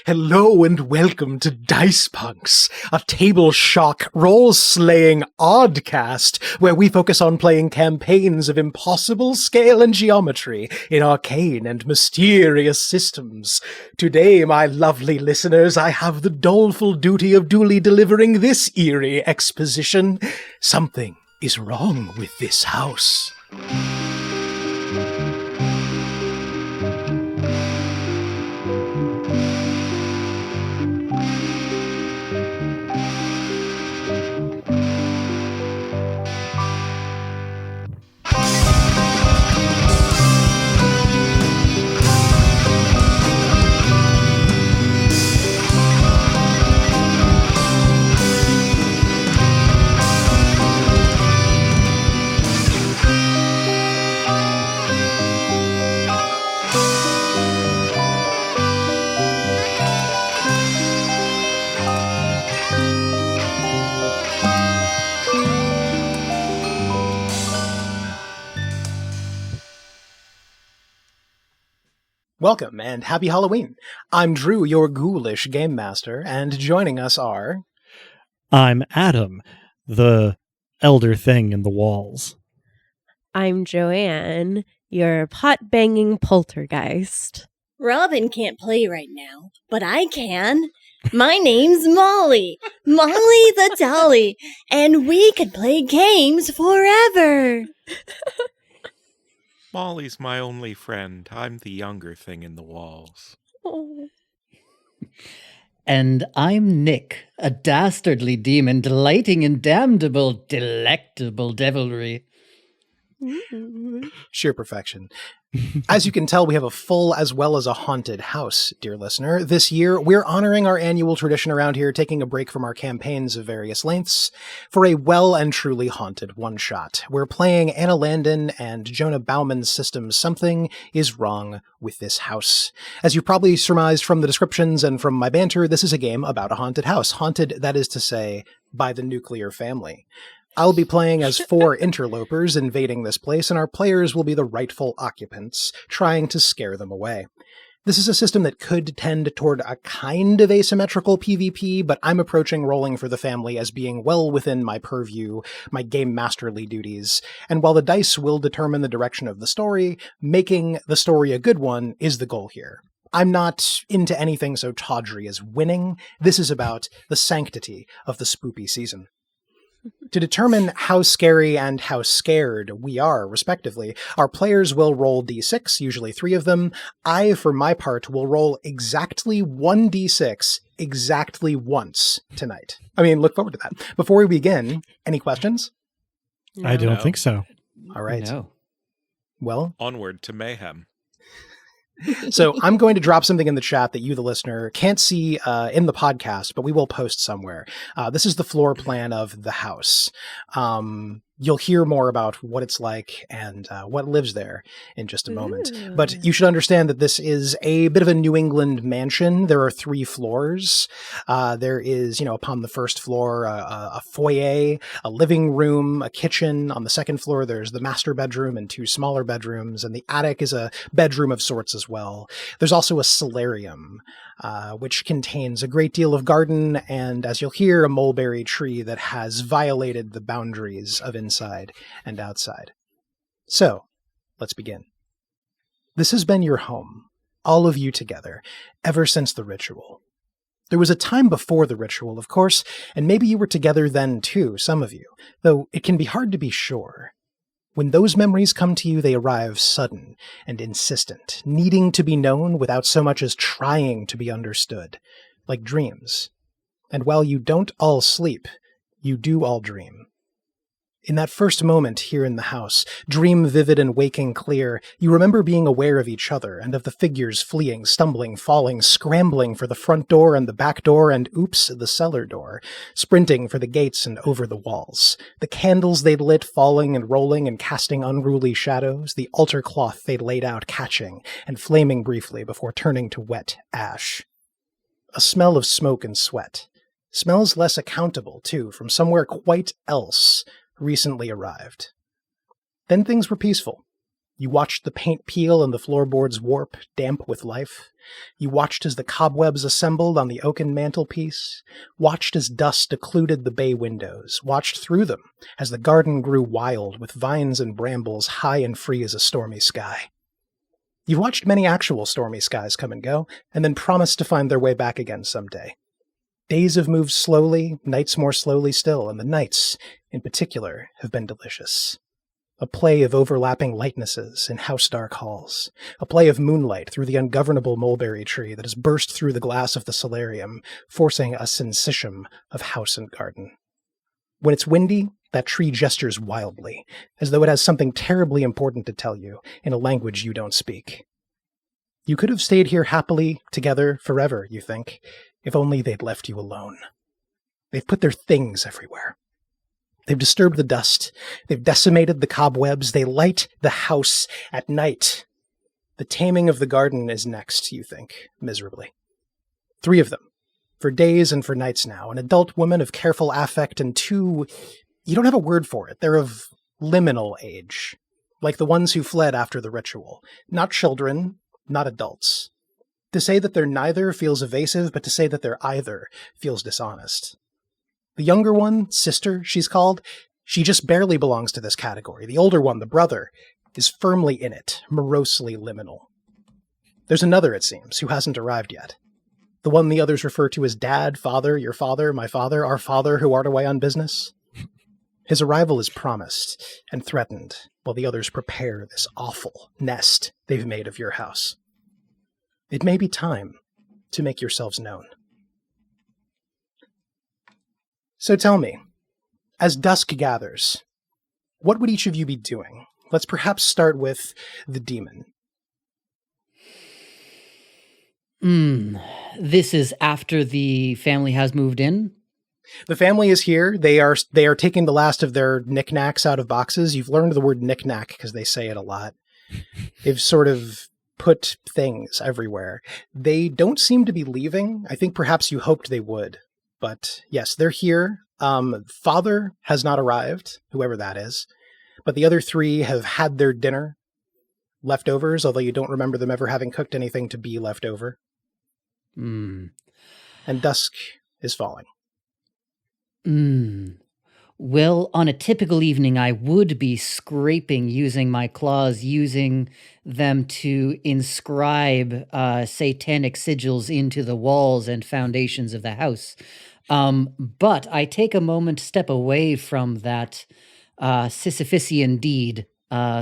Hello and welcome to Dice Punks, a table shock, role-slaying oddcast where we focus on playing campaigns of impossible scale and geometry in arcane and mysterious systems. Today, my lovely listeners, I have the doleful duty of duly delivering this eerie exposition. Something is wrong with this house. Welcome and happy Halloween. I'm Drew, your ghoulish game master, and joining us are... I'm Adam, the elder thing in the walls. I'm Joanne, your pot-banging poltergeist. Robin can't play right now, but I can. My name's Molly, Molly the Dolly, and we can play games forever. Molly's my only friend. I'm the younger thing in the walls. Oh. And I'm Nick, a dastardly demon delighting in damnable, delectable devilry. Sheer perfection. As you can tell, we have a full as well as a haunted house, dear listener. This year, we're honoring our annual tradition around here, taking a break from our campaigns of various lengths for a well and truly haunted one-shot. We're playing Anna Landin and Jonah Bauman's system Something is Wrong with This House. As you probably surmised from the descriptions and from my banter, this is a game about a haunted house. Haunted, that is to say, by the nuclear family. I'll be playing as 4 interlopers invading this place, and our players will be the rightful occupants, trying to scare them away. This is a system that could tend toward a kind of asymmetrical PvP, but I'm approaching rolling for the family as being well within my purview, my game masterly duties. And while the dice will determine the direction of the story, making the story a good one is the goal here. I'm not into anything so tawdry as winning. This is about the sanctity of the spoopy season. To determine how scary and how scared we are, respectively, our players will roll d6, usually 3 of them. I, for my part, will roll exactly 1d6 exactly once tonight. I mean, look forward to that. Before we begin, any questions? I don't think so. All right. No. Well, Onward to mayhem. so I'm going to drop something in the chat that you, the listener, can't see in the podcast, but we will post somewhere. This is the floor plan of the house. You'll hear more about what it's like and what lives there in just a moment. Ooh. But you should understand that this is a bit of a New England mansion. There are 3 floors. There is, upon the first floor, a foyer, a living room, a kitchen. On the second floor, there's the master bedroom and 2 smaller bedrooms. And the attic is a bedroom of sorts as well. There's also a solarium, which contains a great deal of garden and, as you'll hear, a mulberry tree that has violated the boundaries of inside and outside. So, let's begin. This has been your home, all of you together, ever since the ritual. There was a time before the ritual, of course, and maybe you were together then too, some of you, though it can be hard to be sure. When those memories come to you, they arrive sudden and insistent, needing to be known without so much as trying to be understood, like dreams. And while you don't all sleep, you do all dream. In that first moment here in the house, dream vivid and waking clear, you remember being aware of each other and of the figures fleeing, stumbling, falling, scrambling for the front door and the back door and, oops, the cellar door, sprinting for the gates and over the walls, the candles they'd lit falling and rolling and casting unruly shadows, the altar cloth they'd laid out catching and flaming briefly before turning to wet ash. A smell of smoke and sweat. Smells less accountable, too, from somewhere quite else, recently arrived. Then things were peaceful. You watched the paint peel and the floorboards warp, damp with life. You watched as the cobwebs assembled on the oaken mantelpiece, watched as dust occluded the bay windows, watched through them as the garden grew wild with vines and brambles high and free as a stormy sky. You've watched many actual stormy skies come and go, and then promised to find their way back again someday. Days have moved slowly, nights more slowly still, and the nights, in particular, have been delicious. A play of overlapping lightnesses in house-dark halls. A play of moonlight through the ungovernable mulberry tree that has burst through the glass of the solarium, forcing a syncytium of house and garden. When it's windy, that tree gestures wildly, as though it has something terribly important to tell you in a language you don't speak. You could have stayed here happily, together, forever, you think, if only they'd left you alone. They've put their things everywhere. They've disturbed the dust. They've decimated the cobwebs. They light the house at night. The taming of the garden is next, you think, miserably. 3 of them, for days and for nights now, an adult woman of careful affect and 2, you don't have a word for it. They're of liminal age, like the ones who fled after the ritual. Not children, not adults. To say that they're neither feels evasive, but to say that they're either feels dishonest. The younger one, sister, she's called, she just barely belongs to this category. The older one, the brother, is firmly in it, morosely liminal. There's another, it seems, who hasn't arrived yet. The one the others refer to as Dad, Father, your father, my father, our father who art away on business. His arrival is promised and threatened, while the others prepare this awful nest they've made of your house. It may be time to make yourselves known. So tell me, as dusk gathers, what would each of you be doing? Let's perhaps start with the demon. This is after the family has moved in? The family is here. They are taking the last of their knickknacks out of boxes. You've learned the word knickknack because they say it a lot. They've sort of put things everywhere. They don't seem to be leaving. I think perhaps you hoped they would. But yes, they're here. Father has not arrived, whoever that is. But the other 3 have had their dinner. Leftovers, although you don't remember them ever having cooked anything to be left over. And dusk is falling. Well, on a typical evening, I would be scraping using my claws, using them to inscribe satanic sigils into the walls and foundations of the house. But I take a moment, step away from that Sisyphusian deed,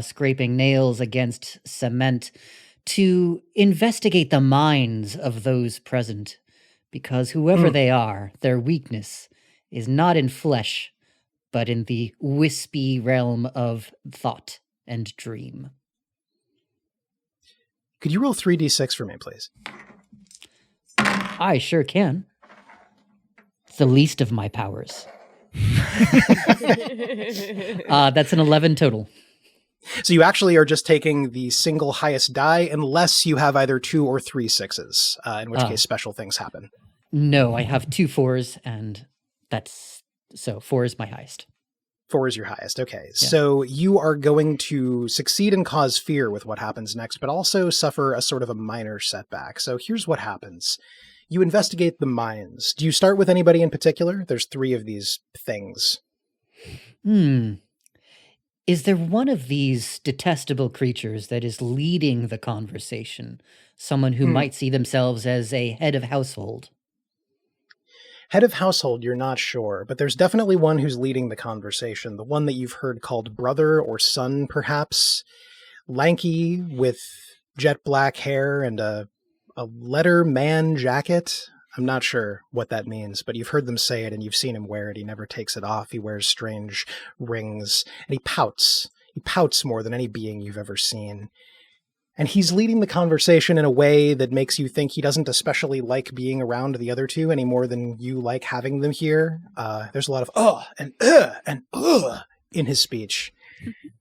scraping nails against cement, to investigate the minds of those present, because whoever they are, their weakness is not in flesh, but in the wispy realm of thought and dream. Could you roll 3d6 for me, please? I sure can. It's the least of my powers. That's an 11 total. So you actually are just taking the single highest die, unless you have either 2 or 3 6s, in which case special things happen. No, I have 2 4s, and so 4 is my highest. 4 is your highest. Okay. Yeah. Yeah. So you are going to succeed and cause fear with what happens next, but also suffer a sort of a minor setback. So here's what happens. You investigate the minds. Do you start with anybody in particular? There's 3 of these things. Is there one of these detestable creatures that is leading the conversation? Someone who might see themselves as a head of household? Head of household, you're not sure, but there's definitely one who's leading the conversation. The one that you've heard called brother or son, perhaps. Lanky, with jet black hair and a letterman jacket. I'm not sure what that means, but you've heard them say it and you've seen him wear it. He never takes it off. He wears strange rings and he pouts. He pouts more than any being you've ever seen. And he's leading the conversation in a way that makes you think he doesn't especially like being around the other 2 any more than you like having them here. There's a lot of and in his speech.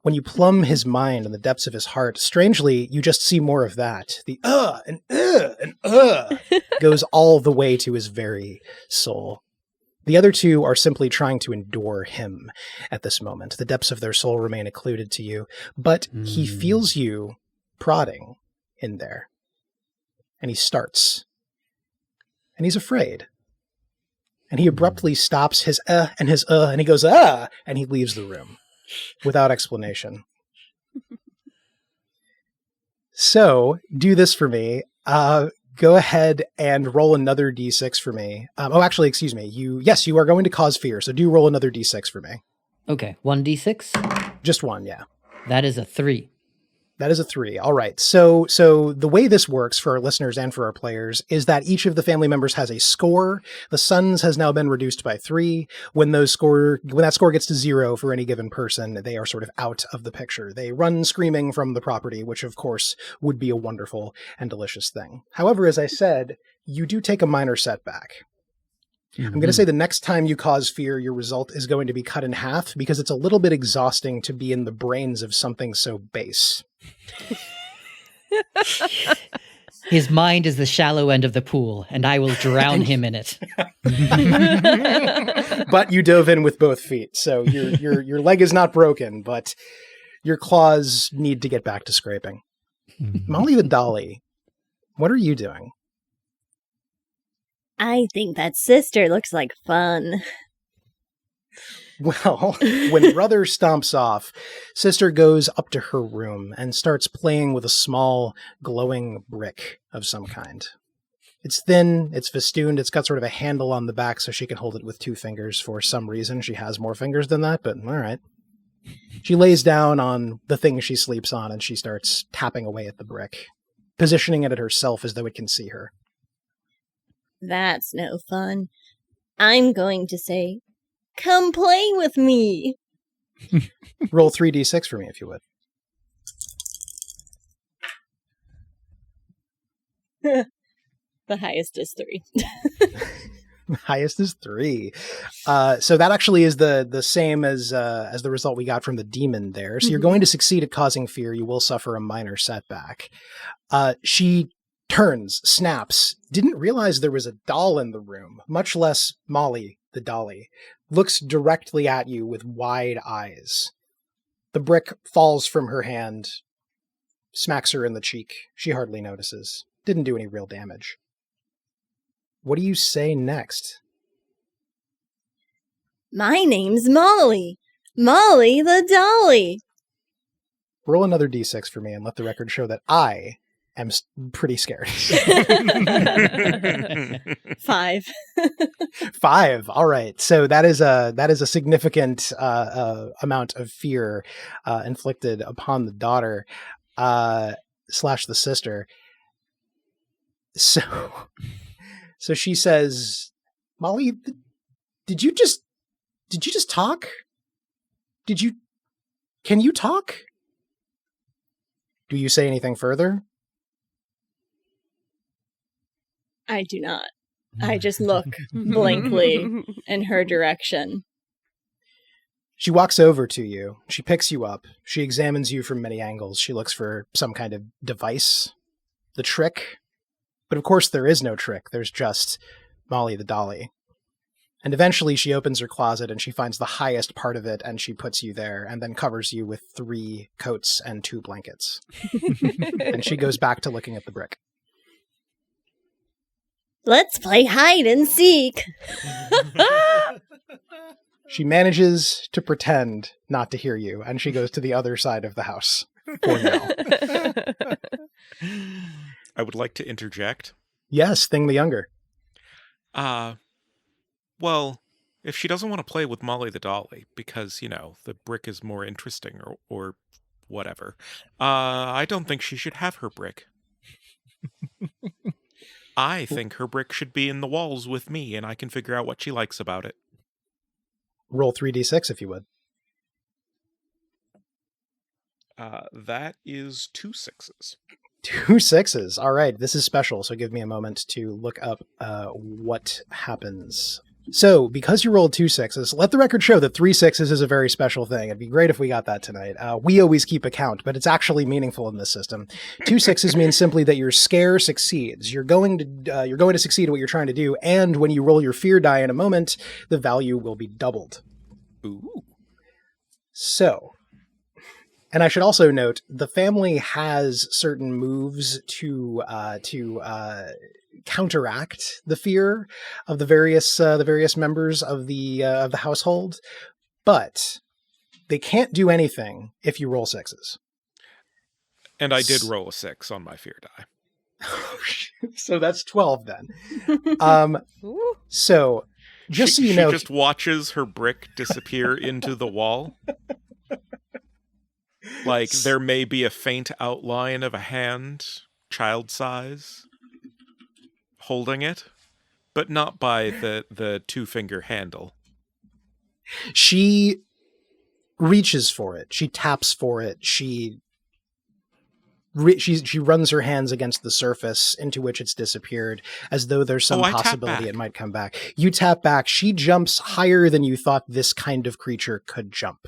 When you plumb his mind and the depths of his heart, strangely, you just see more of that. The and goes all the way to his very soul. The other two are simply trying to endure him at this moment. The depths of their soul remain occluded to you, but he feels you prodding in there. And he starts. And he's afraid. And he abruptly stops his and his and he goes, and he leaves the room without explanation. So, do this for me. Go ahead and roll another d6 for me. Actually, excuse me. You are going to cause fear, so do roll another d6 for me. Okay, 1d6. Just one, yeah. That is a 3. That is a 3. All right. So the way this works for our listeners and for our players is that each of the family members has a score. The son's has now been reduced by 3. When that score gets to 0 for any given person, they are sort of out of the picture. They run screaming from the property, which of course would be a wonderful and delicious thing. However, as I said, you do take a minor setback. I'm going to say the next time you cause fear, your result is going to be cut in half because it's a little bit exhausting to be in the brains of something so base. His mind is the shallow end of the pool, and I will drown him in it. But you dove in with both feet, so your leg is not broken, but your claws need to get back to scraping. Molly the Dolly, what are you doing? I think that sister looks like fun. Well, when brother stomps off, sister goes up to her room and starts playing with a small, glowing brick of some kind. It's thin, it's festooned, it's got sort of a handle on the back so she can hold it with 2 fingers for some reason. She has more fingers than that, but all right. She lays down on the thing she sleeps on and she starts tapping away at the brick, positioning it at herself as though it can see her. That's no fun. I'm going to say, come play with me. Roll 3d6 for me, if you would. The highest is 3. The highest is 3. So that actually is the same as the result we got from the demon there. So you're going to succeed at causing fear. You will suffer a minor setback. She turns, snaps, didn't realize there was a doll in the room, much less Molly the Dolly, looks directly at you with wide eyes. The brick falls from her hand, smacks her in the cheek. She hardly notices. Didn't do any real damage. What do you say next? My name's Molly. Molly the Dolly. Roll another d6 for me and let the record show that I am pretty scared. 5. 5. All right. So that is a significant amount of fear inflicted upon the daughter / the sister. So she says, "Molly, did you just talk? Can you talk? Do you say anything further?" I do not. I just look blankly in her direction. She walks over to you. She picks you up. She examines you from many angles. She looks for some kind of device, the trick. But of course there is no trick. There's just Molly the Dolly. And eventually she opens her closet and she finds the highest part of it and she puts you there and then covers you with 3 coats and 2 blankets. And she goes back to looking at the brick. Let's play hide and seek. She manages to pretend not to hear you, and she goes to the other side of the house for now. I would like to interject. Yes, Thing the Younger. Well, if she doesn't want to play with Molly the Dolly, because, the brick is more interesting or whatever, I don't think she should have her brick. I think her brick should be in the walls with me, and I can figure out what she likes about it. Roll 3d6 if you would. That is 2 6s. 2 6s. All right, this is special, so give me a moment to look up what happens So, because you rolled 2 6s, let the record show that 3 6s is a very special thing. It'd be great if we got that tonight. We always keep a count, but it's actually meaningful in this system. 2 6s means simply that your scare succeeds. You're going to succeed at what you're trying to do, and when you roll your fear die in a moment, the value will be doubled. Ooh. So, and I should also note, the family has certain moves to counteract the fear of the various members of the household, but they can't do anything if you roll 6s. And I did roll a 6 on my fear die. So that's 12 then. So just so you know, she just watches her brick disappear into the wall. Like there may be a faint outline of a hand, child size, holding it, but not by the 2-finger handle. She reaches for it. She taps for it. She runs her hands against the surface into which it's disappeared, as though there's some possibility it might come back. You tap back. She jumps higher than you thought this kind of creature could jump.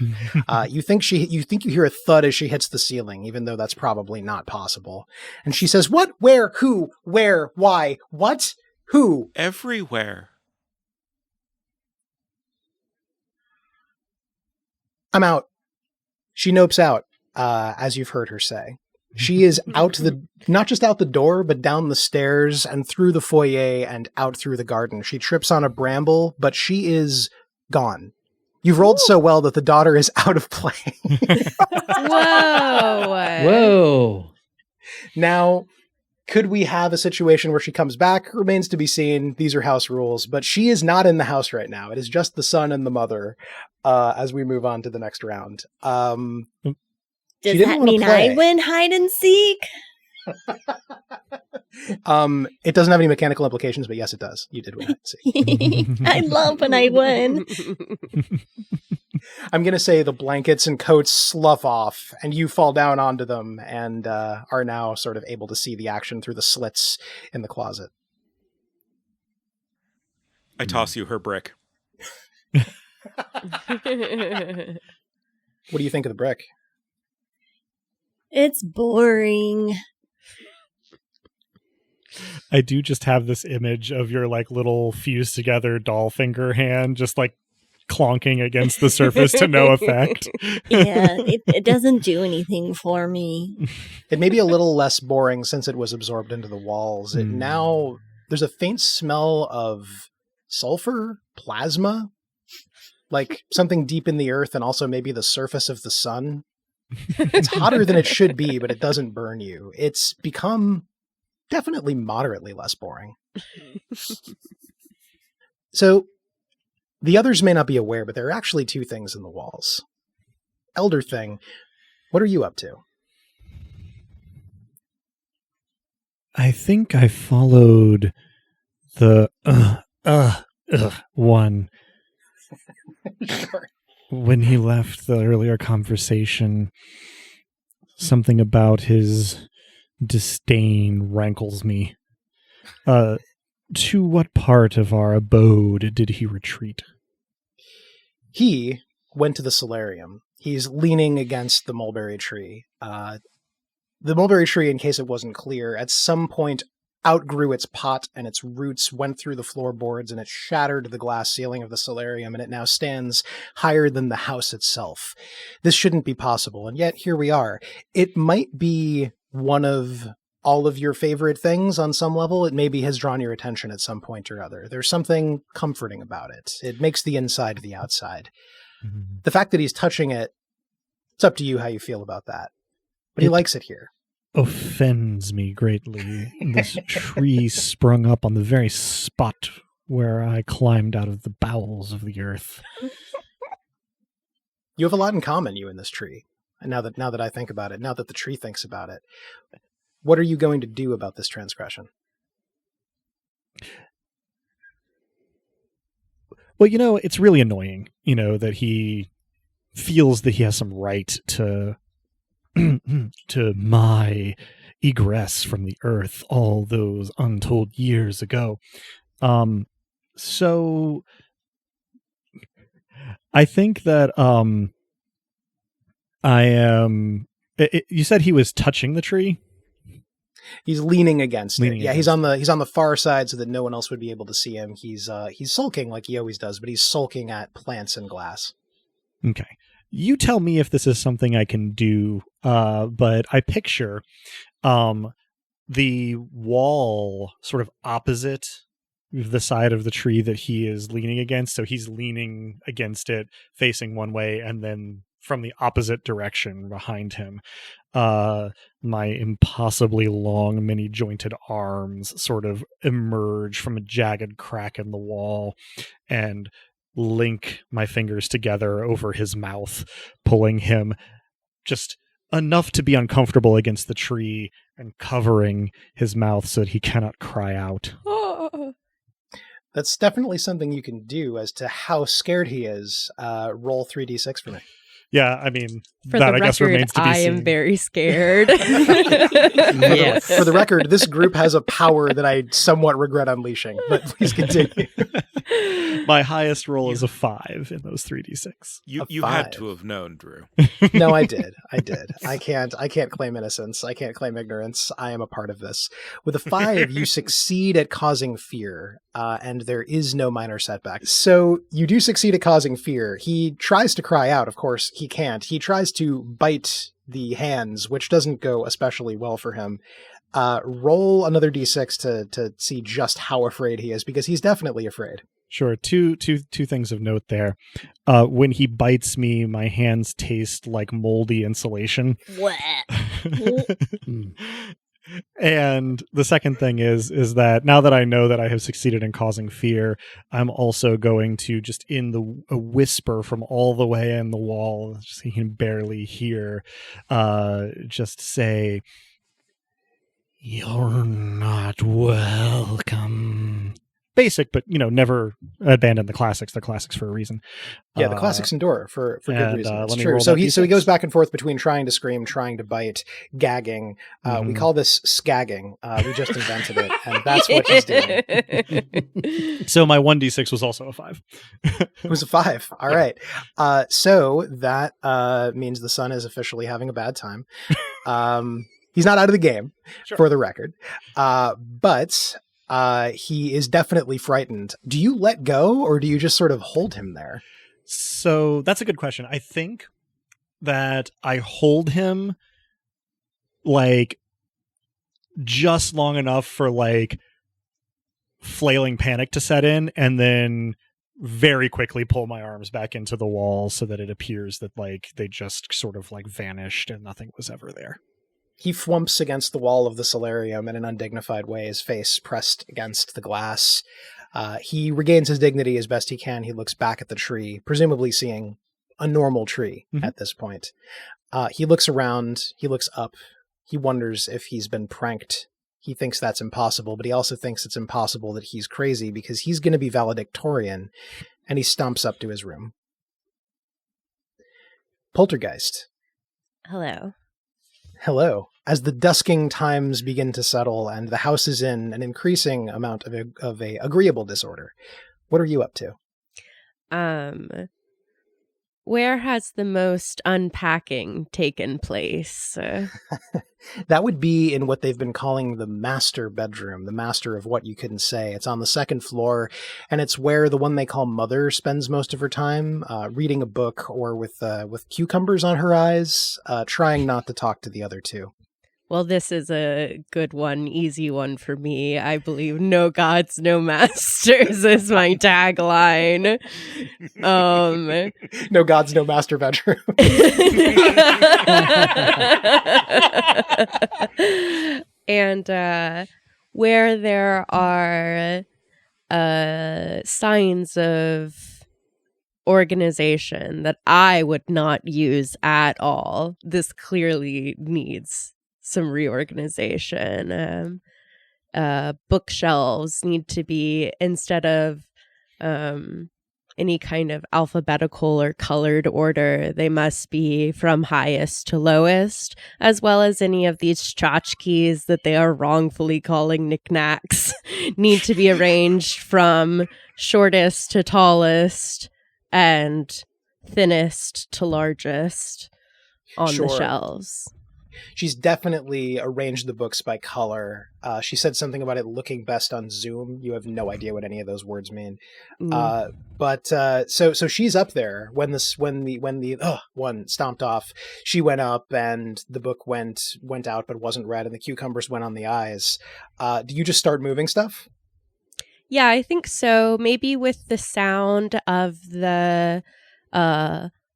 You think you hear a thud as she hits the ceiling, even though that's probably not possible. And she says, "What? Where? Who? Where? Why? What? Who?" Everywhere. "I'm out." She nopes out, as you've heard her say. She is not just out the door, but down the stairs and through the foyer and out through the garden. She trips on a bramble, but she is gone. You've rolled so well that the daughter is out of play. Whoa. Whoa. Now, could we have a situation where she comes back? Remains to be seen. These are house rules, but she is not in the house right now. It is just the son and the mother as we move on to the next round. Does that mean I win hide and seek? It doesn't have any mechanical implications, but yes, it does. You did win hide and seek. I love when I win. I'm going to say the blankets and coats slough off, and you fall down onto them and are now sort of able to see the action through the slits in the closet. I toss you her brick. What do you think of the brick? It's boring. I do just have this image of your like little fused together doll finger hand just like clonking against the surface to no effect. Yeah, it doesn't do anything for me. It may be a little less boring since it was absorbed into the walls. Now there's a faint smell of sulfur, plasma, like something deep in the earth, and also maybe the surface of the sun. It's hotter than it should be, but it doesn't burn you. It's become definitely moderately less boring. So the others may not be aware, but there are actually 2 things in the walls. Elder Thing, what are you up to? I think I followed the one. Sure. When he left the earlier conversation, something about his disdain rankles me. To what part of our abode did he retreat? He went to the solarium. He's leaning against the mulberry tree. The mulberry tree, in case it wasn't clear, at some point outgrew its pot and its roots went through the floorboards and it shattered the glass ceiling of the solarium, and it now stands higher than the house itself. This shouldn't be possible, and yet here we are. It might be one of all of your favorite things on some level. It maybe has drawn your attention at some point or other. There's something comforting about it. It makes the inside the outside. Mm-hmm. The fact that he's touching it, it's up to you how you feel about that. But he likes it here. Offends me greatly. This tree sprung up on the very spot where I climbed out of the bowels of the earth. You have a lot in common, you and this tree. And now that I think about it, now that the tree thinks about it, what are you going to do about this transgression? Well, it's really annoying, that he feels that he has some right to to my egress from the earth all those untold years ago. So I think that I am. You said he was touching the tree. He's leaning against Leaning it. Yeah, against he's on the far side so that no one else would be able to see him. He's sulking like he always does, but he's sulking at plants and glass. Okay. You tell me if this is something I can do. But I picture the wall sort of opposite the side of the tree that he is leaning against. So he's leaning against it, facing one way, and then from the opposite direction behind him, my impossibly long, many jointed arms sort of emerge from a jagged crack in the wall and link my fingers together over his mouth, pulling him just enough to be uncomfortable against the tree and covering his mouth so that he cannot cry out. That's definitely something you can do. As to how scared he is, roll 3d6 for me. Yeah, I mean, For that the I guess record, remains to be I seen. am very scared. Yes. For the record, this group has a power that I somewhat regret unleashing, but please continue. My highest roll is a 5 in those 3d6. You A had 5. to have known, Drew. No, I did. I can't claim innocence. I can't claim ignorance. I am a part of this. With a 5, you succeed at causing fear, and there is no minor setback. So you do succeed at causing fear. He tries to cry out. Of course, he can't. He tries to bite the hands, which doesn't go especially well for him. Roll another d6 to see just how afraid he is, because he's definitely afraid. Sure. Two things of note there. When he bites me, my hands taste like moldy insulation. And the second thing is that now that I know that I have succeeded in causing fear, I'm also going to just a whisper from all the way in the wall, so he can barely hear, just say, "You're not welcome." Basic, but never abandon the classics. They're classics for a reason. Yeah, the classics endure for good reason. It's let me true. roll So that he D6. goes back and forth between trying to scream, trying to bite, gagging. We Mhm. call this skagging. We just invented it, and that's what he's doing. So my 1d6 was also a 5. It was a 5. All right. So that means the son is officially having a bad time. He's not out of the game, Sure. for the record. But he is definitely frightened. Do you let go, or do you just sort of hold him there? So that's a good question. I think that I hold him like just long enough for like flailing panic to set in, and then very quickly pull my arms back into the wall so that it appears that like they just sort of like vanished and nothing was ever there. He thwumps against the wall of the solarium in an undignified way, his face pressed against the glass. He regains his dignity as best he can. He looks back at the tree, presumably seeing a normal tree at this point. He looks around, he looks up, he wonders if he's been pranked. He thinks that's impossible, but he also thinks it's impossible that he's crazy, because he's going to be valedictorian, and he stomps up to his room. Poltergeist. Hello. Hello. As the dusking times begin to settle and the house is in an increasing amount of a agreeable disorder, what are you up to? Where has the most unpacking taken place? That would be in what they've been calling the master bedroom, the master of what you couldn't say. It's on the second floor, and it's where the one they call Mother spends most of her time, reading a book or with cucumbers on her eyes, trying not to talk to the other two. Well, this is a good one, easy one for me. I believe no gods, no masters is my tagline. No gods, no master bedroom. And where there are signs of organization that I would not use at all, this clearly needs some reorganization. Bookshelves need to be, instead of any kind of alphabetical or colored order, they must be from highest to lowest, as well as any of these tchotchkes that they are wrongfully calling knickknacks need to be arranged from shortest to tallest and thinnest to largest on the Sure. shelves. She's definitely arranged the books by color. She said something about it looking best on Zoom. You have no idea what any of those words mean. So she's up there when the one stomped off. She went up and the book went out but wasn't read, and the cucumbers went on the eyes. Do you just start moving stuff? Yeah, I think so. Maybe with the sound of the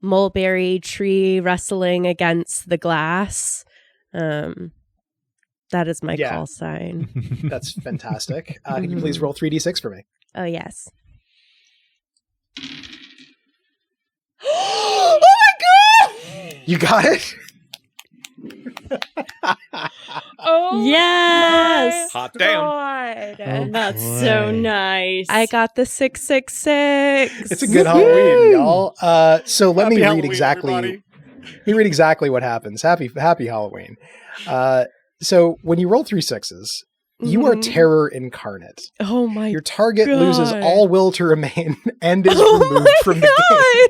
mulberry tree rustling against the glass. That is my call sign. That's fantastic. Can you please roll 3d6 for me? Oh, yes. Oh my god! You got it? Oh, Yes! Hot damn. God. Oh, That's boy. so nice. I got the 666. It's a good Halloween, y'all. So let me Happy read Halloween, exactly. everybody. Let me read exactly what happens. Happy Halloween. So when you roll 3 6s, you are Mhm. terror incarnate. Oh my Your target God. loses all will to remain and is removed from the game.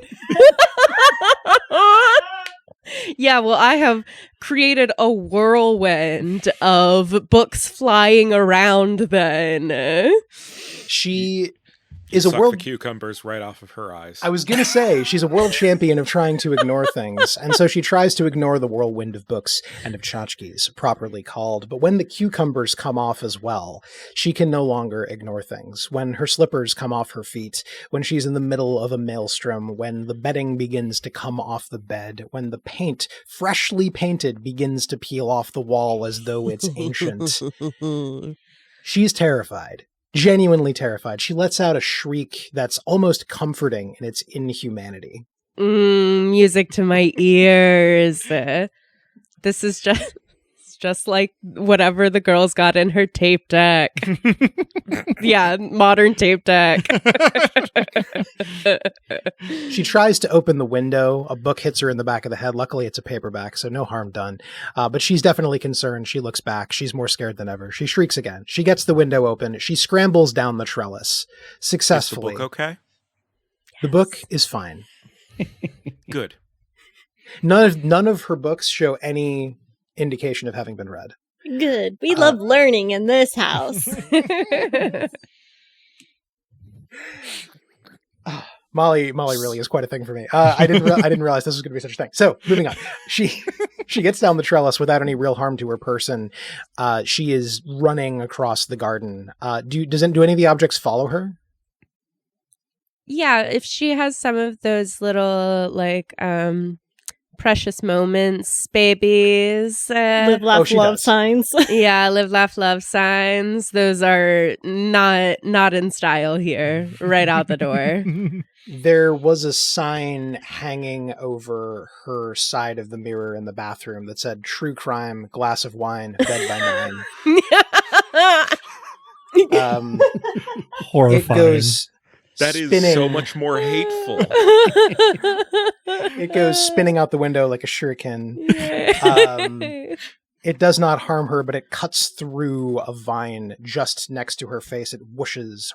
Yeah, well, I have created a whirlwind of books flying around then. She is Suck a world. the cucumbers right off of her eyes. I was going to say, she's a world champion of trying to ignore things, and so she tries to ignore the whirlwind of books and of tchotchkes, properly called. But when the cucumbers come off as well, she can no longer ignore things. When her slippers come off her feet, when she's in the middle of a maelstrom, when the bedding begins to come off the bed, when the paint, freshly painted, begins to peel off the wall as though it's ancient, she's terrified. Genuinely terrified. She lets out a shriek that's almost comforting in its inhumanity. Music to my ears. This is just like whatever the girl's got in her tape deck. Yeah, modern tape deck. She tries to open the window. A book hits her in the back of the head. Luckily, it's a paperback, so no harm done. But she's definitely concerned. She looks back. She's more scared than ever. She shrieks again. She gets the window open. She scrambles down the trellis successfully. Is the book okay? The book is fine. Good. None of her books show any indication of having been read. Good. We love learning in this house. Molly really is quite a thing for me. I didn't realize this was going to be such a thing. So moving on, she gets down the trellis without any real harm to her person. She is running across the garden. Do any of the objects follow her? Yeah, if she has some of those little like precious moments, babies. Live, laugh, she love does. signs. Yeah, live, laugh, love signs. Those are not in style here. Right out the door. There was a sign hanging over her side of the mirror in the bathroom that said "True crime, glass of wine, bed by 9." Horrifying. It goes. That is spinning. so much more hateful. It goes spinning out the window like a shuriken. It does not harm her, but it cuts through a vine just next to her face. It whooshes,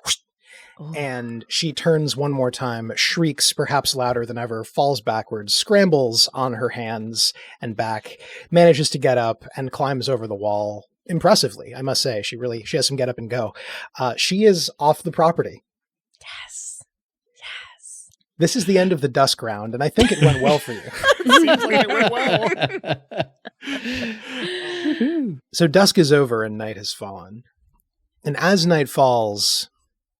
and she turns one more time, shrieks perhaps louder than ever, falls backwards, scrambles on her hands and back, manages to get up and climbs over the wall impressively. I must say, she has some get up and go. She is off the property. Yes. This is the end of the dusk round, and I think it went well for you. Seems like it went well. So dusk is over and night has fallen. And as night falls,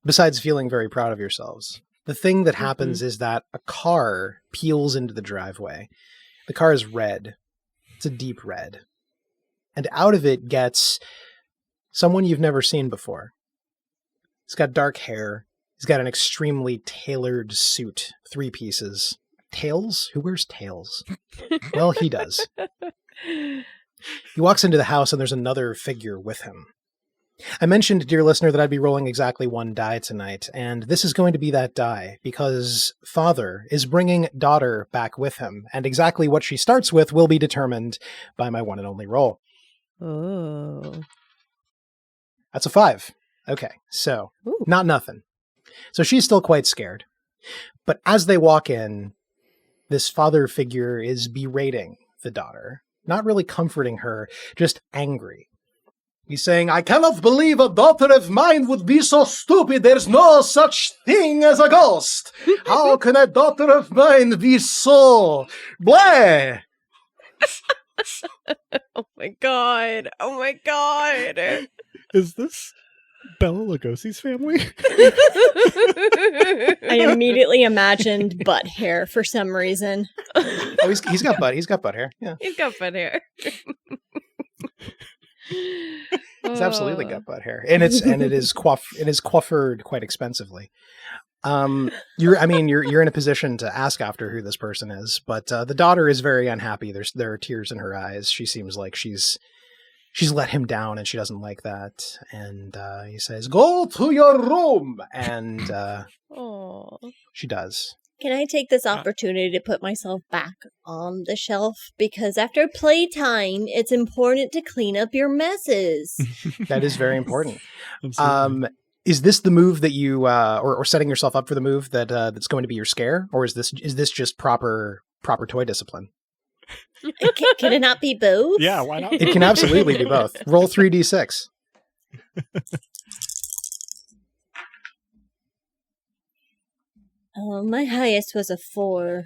besides feeling very proud of yourselves, the thing that happens is that a car peels into the driveway. The car is red. It's a deep red. And out of it gets someone you've never seen before. He's got dark hair. He's got an extremely tailored suit, 3 pieces. Tails? Who wears tails? Well, he does. He walks into the house and there's another figure with him. I mentioned, dear listener, that I'd be rolling exactly 1 die tonight, and this is going to be that die, because Father is bringing Daughter back with him, and exactly what she starts with will be determined by my one and only roll. Oh. That's a 5. Okay, so Ooh. not nothing. So she's still quite scared. But as they walk in, this father figure is berating the daughter, not really comforting her, just angry. He's saying, I cannot believe a daughter of mine would be so stupid. There's no such thing as a ghost. How can a daughter of mine be so blah? Oh my god. Oh my god. Is this Bela Lugosi's family? I immediately imagined butt hair for some reason. Oh, he's got butt hair. Yeah. He's got butt hair. He's absolutely got butt hair. And it is coiffured quite expensively. You're in a position to ask after who this person is, but the daughter is very unhappy. There are tears in her eyes. She seems like she's let him down, and she doesn't like that. And he says, "Go to your room," and she does. Can I take this opportunity to put myself back on the shelf? Because after playtime, it's important to clean up your messes. That is very important. Absolutely. Is this the move that you or setting yourself up for the move that's going to be your scare, or is this just proper toy discipline? Can it not be both? Yeah, why not? It can absolutely be both. Roll 3d6. Oh, my highest was a 4.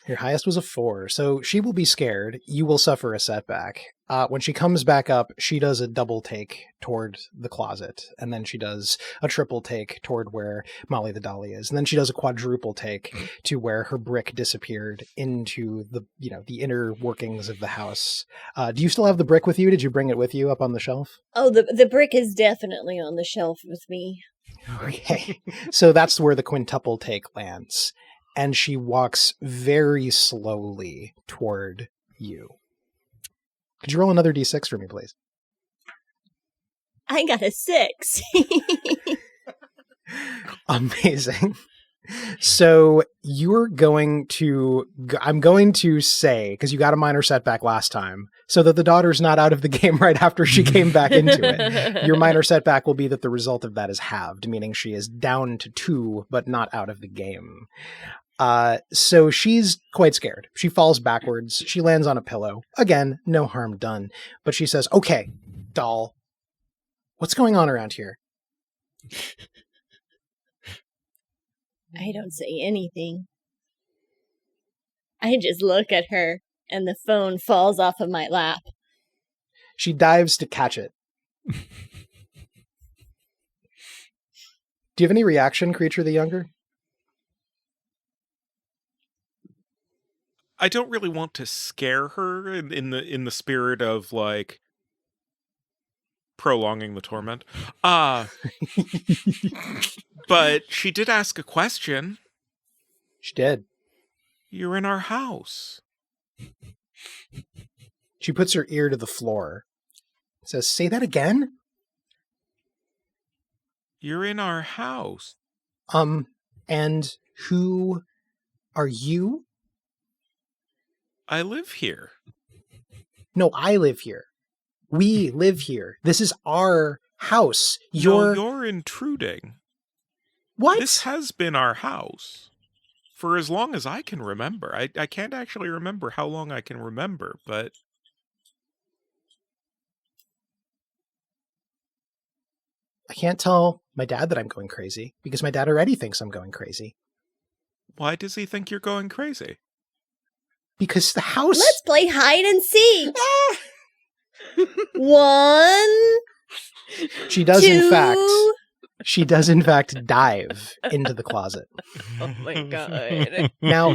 Your highest was a 4, so she will be scared. You will suffer a setback. When she comes back up, she does a double take toward the closet, and then she does a triple take toward where Molly the Dolly is, and then she does a quadruple take to where her brick disappeared into the inner workings of the house. Do you still have the brick with you? Did you bring it with you up on the shelf? Oh, the brick is definitely on the shelf with me. Okay, so that's where the quintuple take lands. And she walks very slowly toward you. Could you roll another d6 for me, please? I got a 6. Amazing. So you're going to... I'm going to say, because you got a minor setback last time, so that the daughter's not out of the game right after she came back into it. Your minor setback will be that the result of that is halved, meaning she is down to 2, but not out of the game. So she's quite scared. She falls backwards. She lands on a pillow. Again, no harm done. But she says, "Okay, doll, what's going on around here?" I don't say anything. I just look at her, and the phone falls off of my lap. She dives to catch it. Do you have any reaction, Creature the Younger? I don't really want to scare her in the spirit of like prolonging the torment. But she did ask a question. She did. You're in our house. She puts her ear to the floor. Says, "Say that again?" You're in our house. And who are you? I live here. No, I live here. We live here. This is our house. You're intruding. What? This has been our house for as long as I can remember. I can't actually remember how long I can remember, but... I can't tell my dad that I'm going crazy, because my dad already thinks I'm going crazy. Why does he think you're going crazy? Because the house... Let's play hide and seek. 1, She does, 2. in fact, dive into the closet. Oh my god. Now,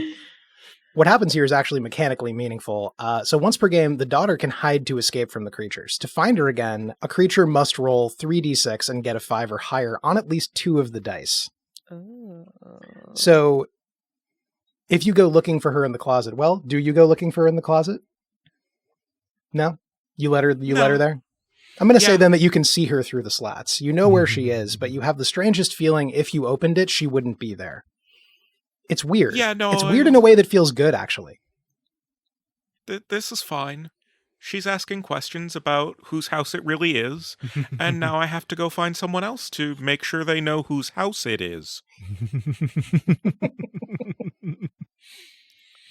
what happens here is actually mechanically meaningful. So once per game, the daughter can hide to escape from the creatures. To find her again, a creature must roll 3d6 and get a 5 or higher on at least 2 of the dice. Oh. So if you go looking for her in the closet, well, do you go looking for her in the closet? No? You let her there? I'm going to say then that you can see her through the slats. You know where she is, but you have the strangest feeling if you opened it, she wouldn't be there. It's weird. Yeah, no. It's weird in a way that feels good, actually. This is fine. she's asking questions about whose house it really is, and now I have to go find someone else to make sure they know whose house it is.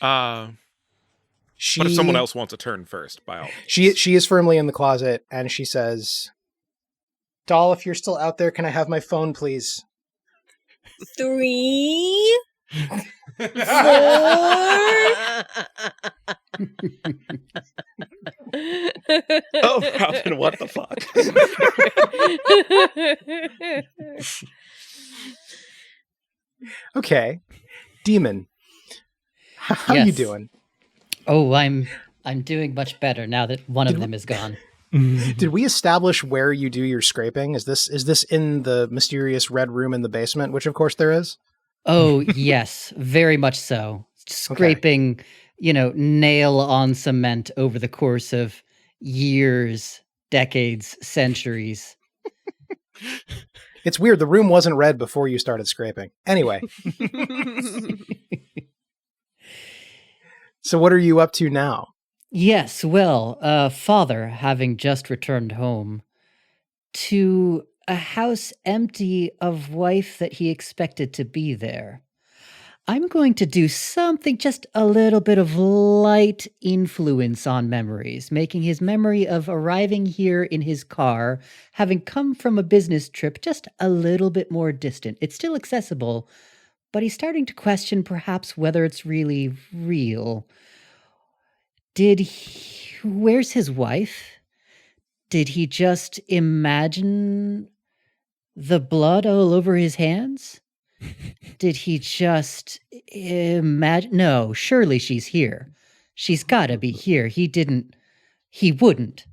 But if someone else wants a turn first, by all means. She is firmly in the closet, and she says, "Doll, if you're still out there, can I have my phone, please?" 3, 4. Oh, Robin, what the fuck? Okay. Demon. How Yes. you doing? Oh, I'm doing much better now that one of them is gone. Did we establish where you do your scraping? Is this in the mysterious red room in the basement, which of course there is? Oh, yes, very much so. Scraping, nail on cement over the course of years, decades, centuries. It's weird. The room wasn't red before you started scraping. Anyway. So what are you up to now? Yes, well, father, having just returned home to a house empty of wife that he expected to be there, I'm going to do something, just a little bit of light influence on memories, making his memory of arriving here in his car, having come from a business trip, just a little bit more distant. It's still accessible, but he's starting to question perhaps whether it's really real. Where's his wife? Did he just imagine the blood all over his hands? Did he just imagine? No, surely she's here. She's gotta be here. He wouldn't.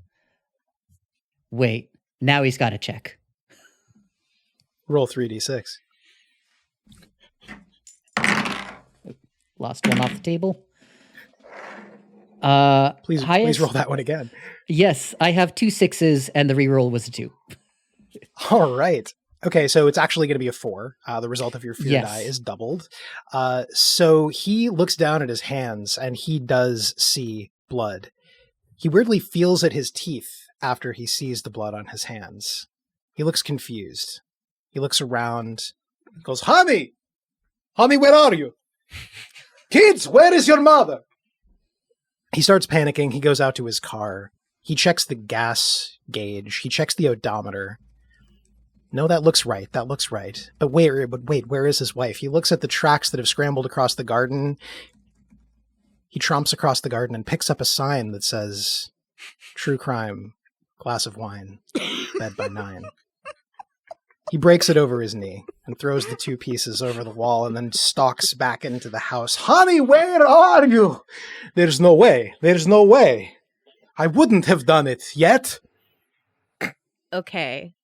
Wait, now he's gotta check. Roll 3d6. Lost one off the table. Please roll that one again. Yes, I have 2 6s and the reroll was a 2. All right. Okay, so it's actually going to be a 4. The result of your fear die is doubled. So he looks down at his hands and he does see blood. He weirdly feels at his teeth after he sees the blood on his hands. He looks confused. He looks around, goes, "Honey! Honey, where are you? Kids, where is your mother?" He starts panicking. He goes out to his car. He checks the gas gauge. He checks the odometer. No, that looks right. That looks right. But wait, where is his wife? He looks at the tracks that have scrambled across the garden. He tromps across the garden and picks up a sign that says, "True crime, glass of wine, bed by 9." He breaks it over his knee and throws the 2 pieces over the wall and then stalks back into the house. "Honey, where are you? There's no way. There's no way. I wouldn't have done it yet." Okay.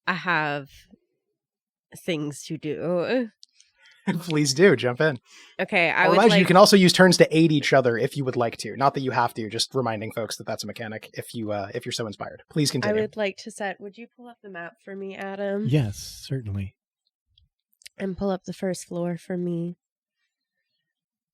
I have things to do. Please do. Jump in. Okay, I would like... You can also use turns to aid each other if you would like to. Not that you have to, just reminding folks that that's a mechanic if you're so inspired. Please continue. I would like to set... Would you pull up the map for me, Adam? Yes, certainly. And pull up the first floor for me.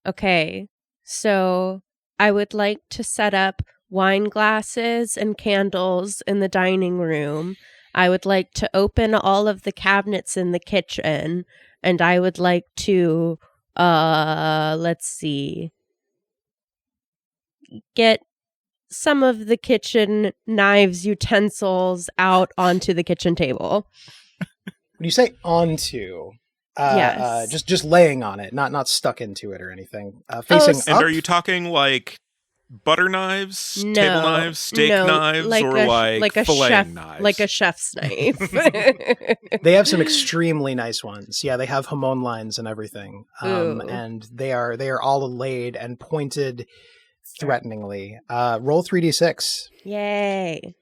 Okay, so I would like to set up wine glasses and candles in the dining room. I would like to open all of the cabinets in the kitchen, and I would like to, let's see, get some of the kitchen knives, utensils out onto the kitchen table. When you say onto, yes. Just laying on it, not stuck into it or anything. Facing up. And are you talking like butter knives, No, table knives, steak knives, or like a filleting chef, knives? like a chef's knife. They have some extremely nice ones. Yeah, they have hamon lines and everything, Ooh. and they are all laid and pointed threateningly. Roll 3d6. Yay!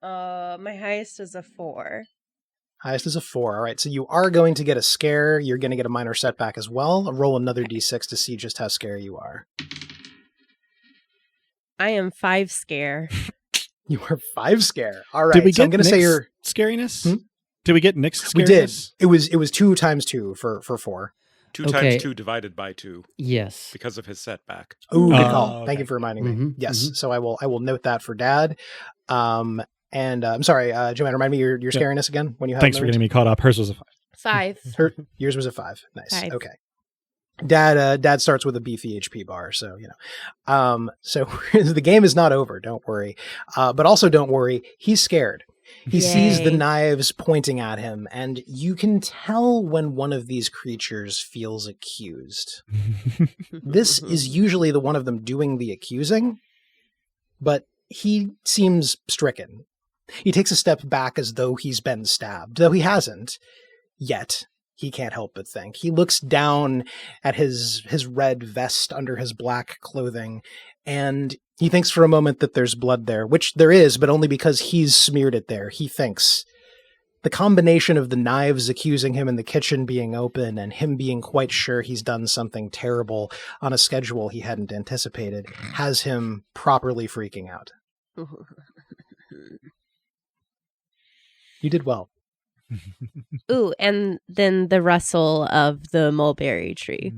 My highest is a 4. Highest is a 4. All right, so you are going to get a scare. You're going to get a minor setback as well. Roll another d6 to see just how scary you are. I am 5 scare. You are 5 scare. All right, Did we so get I'm going to say your scariness? Hmm? Did we get Nick's scariness? We did. It was 2 times 2 for 4. 2 Okay. times 2 divided by 2 Yes. because of his setback. Ooh, good Oh, call. Thank okay. you for reminding me. Mhm, Yes. mhm. So I will note that for Dad. And I'm sorry, Joanne, remind me your scariness again when you have Thanks for getting me caught up. Hers was a 5. 5. Yours was a 5. Nice. 5. Okay. Dad starts with a beefy HP bar, so so the game is not over, don't worry. But also don't worry, he's scared. He sees the Yay. knives pointing at him, and you can tell when one of these creatures feels accused. This is usually the one of them doing the accusing, but he seems stricken. He takes a step back as though he's been stabbed, though he hasn't yet. He can't help but think. He looks down at his red vest under his black clothing, and he thinks for a moment that there's blood there, which there is, but only because he's smeared it there. He thinks the combination of the knives accusing him in the kitchen being open and him being quite sure he's done something terrible on a schedule he hadn't anticipated has him properly freaking out. You did well. Ooh, and then the rustle of the mulberry tree.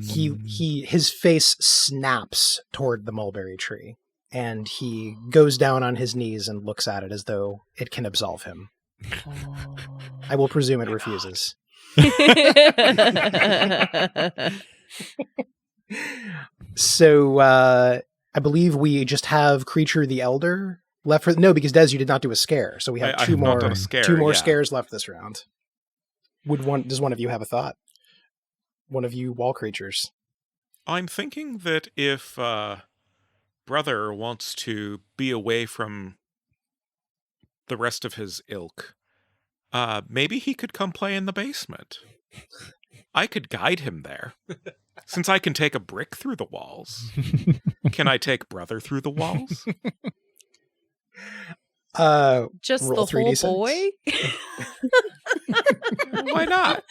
His face snaps toward the mulberry tree, and he goes down on his knees and looks at it as though it can absolve him. I will presume it refuses. So I believe we just have Creature the Elder left for because Des, you did not do a scare, so we have I two have not more done a scare, two more yeah. scares left this round. Does one of you have a thought? One of you wall creatures. I'm thinking that if Brother wants to be away from the rest of his ilk, maybe he could come play in the basement. I could guide him there. Since I can take a brick through the walls, can I take Brother through the walls? Just Roll the whole 3d6. boy? Why not?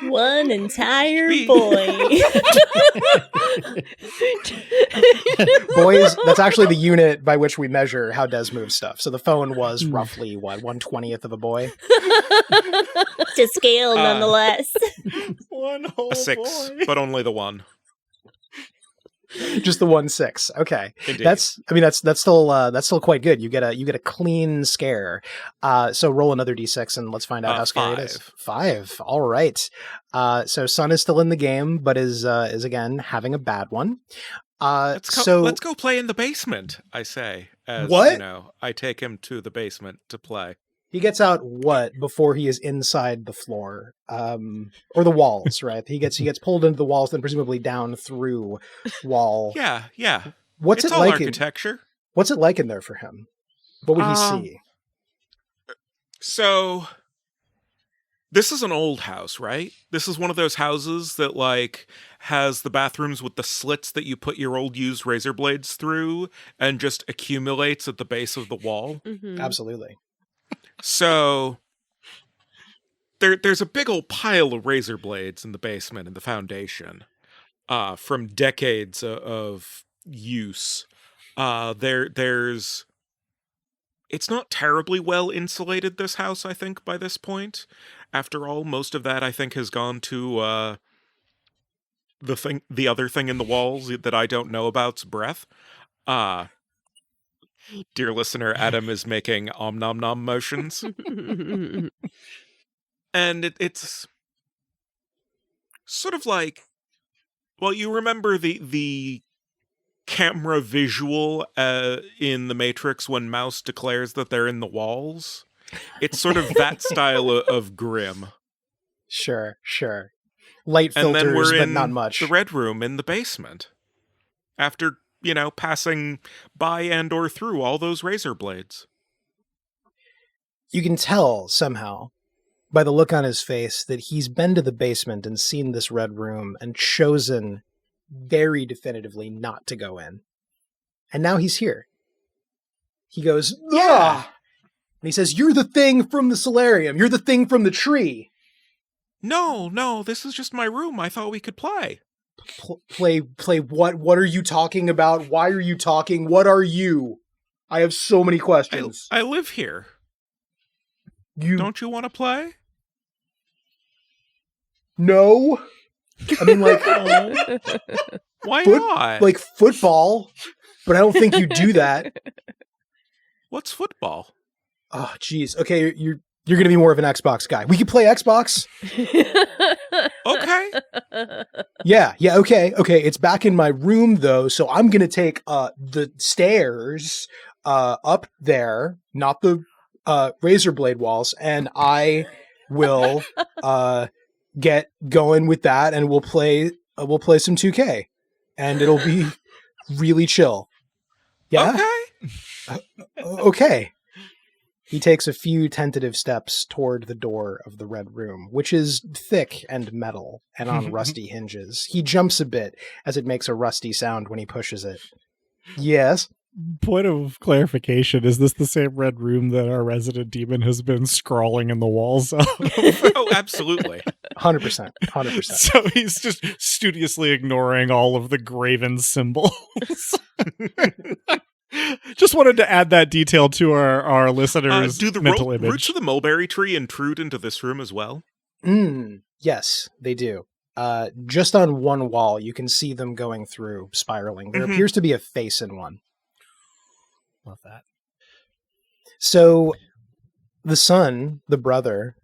One entire Me. boy. Boys, that's actually the unit by which we measure how Des moves stuff. So the phone was roughly, 1/20th of a boy? To scale, nonetheless. One whole A 6, boy. but only the 1. Just the 1/6. Okay. Indeed. That's still quite good. You get a clean scare. So roll another d6 and let's find out how scary it is. 5. All right. So Sun is still in the game, but is again having a bad one. Let's go play in the basement, I say. As, What? I take him to the basement to play. He gets out before he is inside the floor, or the walls, right? He gets pulled into the walls, then presumably down through wall. Yeah. What's It's it all like? architecture. What's it like in there for him? What would he see? So, this is an old house, right? This is one of those houses that, has the bathrooms with the slits that you put your old used razor blades through and just accumulates at the base of the wall. Mhm. Absolutely. So, there's a big old pile of razor blades in the basement, in the foundation, from decades of use. There's... It's not terribly well insulated, this house, I think, by this point. After all, most of that, I think, has gone to the other thing in the walls that I don't know about's breath. Dear listener, Adam is making om nom nom motions. And it's sort of like, well, you remember the camera visual in The Matrix when Mouse declares that they're in the walls? It's sort of that style of grim. Sure. Light And then filters, we're but in not much. the red room in the basement. After, passing by and or through all those razor blades. You can tell somehow by the look on his face that he's been to the basement and seen this red room and chosen very definitively not to go in. And now he's here. He goes, "Ugh!" And he says, "You're the thing from the solarium. You're the thing from the tree." No, this is just my room. I thought we could play. Play what? What are you talking about? Why are you talking? What are you? I have so many questions. I live here. You Don't you want to play? No. I mean, like, Why not? like football, but I don't think you do that. What's football? Oh, geez. Okay, you're going to be more of an Xbox guy. We could play Xbox. Okay. Yeah, okay. It's back in my room though, so I'm going to take the stairs up there, not the razor blade walls, and I will get going with that, and we'll play some 2K, and it'll be really chill. Yeah. Okay. He takes a few tentative steps toward the door of the red room, which is thick and metal and on rusty hinges. He jumps a bit as it makes a rusty sound when he pushes it. Yes. Point of clarification, is this the same red room that our resident demon has been scrawling in the walls of? Oh, absolutely. 100%. So he's just studiously ignoring all of the graven symbols. Just wanted to add that detail to our listeners' Do the mental image. roots of the mulberry tree intrude into this room as well? Yes, they do. Just on one wall, you can see them going through, spiraling. There appears to be a face in one. Love that. So the son, the brother,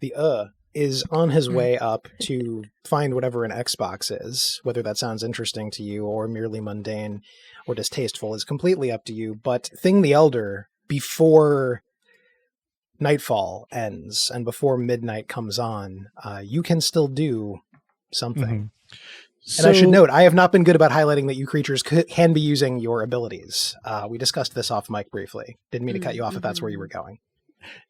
is on his way up to find whatever an Xbox is. Whether that sounds interesting to you or merely mundane or distasteful is completely up to you. But Thing the Elder, before nightfall ends and before midnight comes on, you can still do something. And I should note, I have not been good about highlighting that you creatures can be using your abilities. We discussed this off mic briefly. Didn't mean to cut you off if that's where you were going.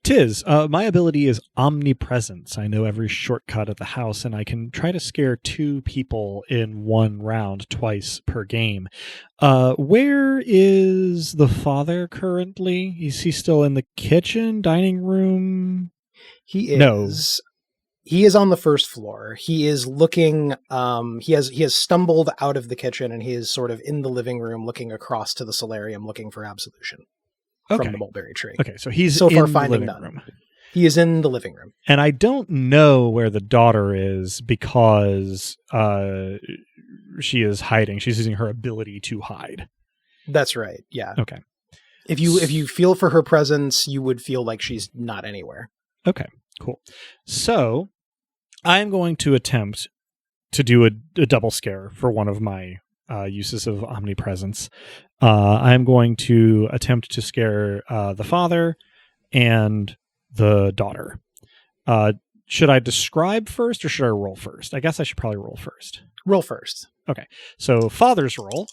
Tis. My ability is omnipresence. I know every shortcut of the house, and I can try to scare 2 people in one round twice per game. Where is the father currently? Is he still in the kitchen, dining room? He is. No. He is on the first floor. He is looking, he has stumbled out of the kitchen, and he is sort of in the living room looking across to the solarium looking for absolution from the mulberry tree. Okay, so he's so far in finding the living none. room. He is in the living room. And I don't know where the daughter is because she is hiding. She's using her ability to hide. That's right. Yeah. Okay. If you feel for her presence, you would feel like she's not anywhere. Okay, cool. So I'm going to attempt to do a double scare for one of my uses of omnipresence. I'm going to attempt to scare the father and the daughter. Should I describe first or should I roll first? I guess I should probably roll first. Roll first. Okay. So father's roll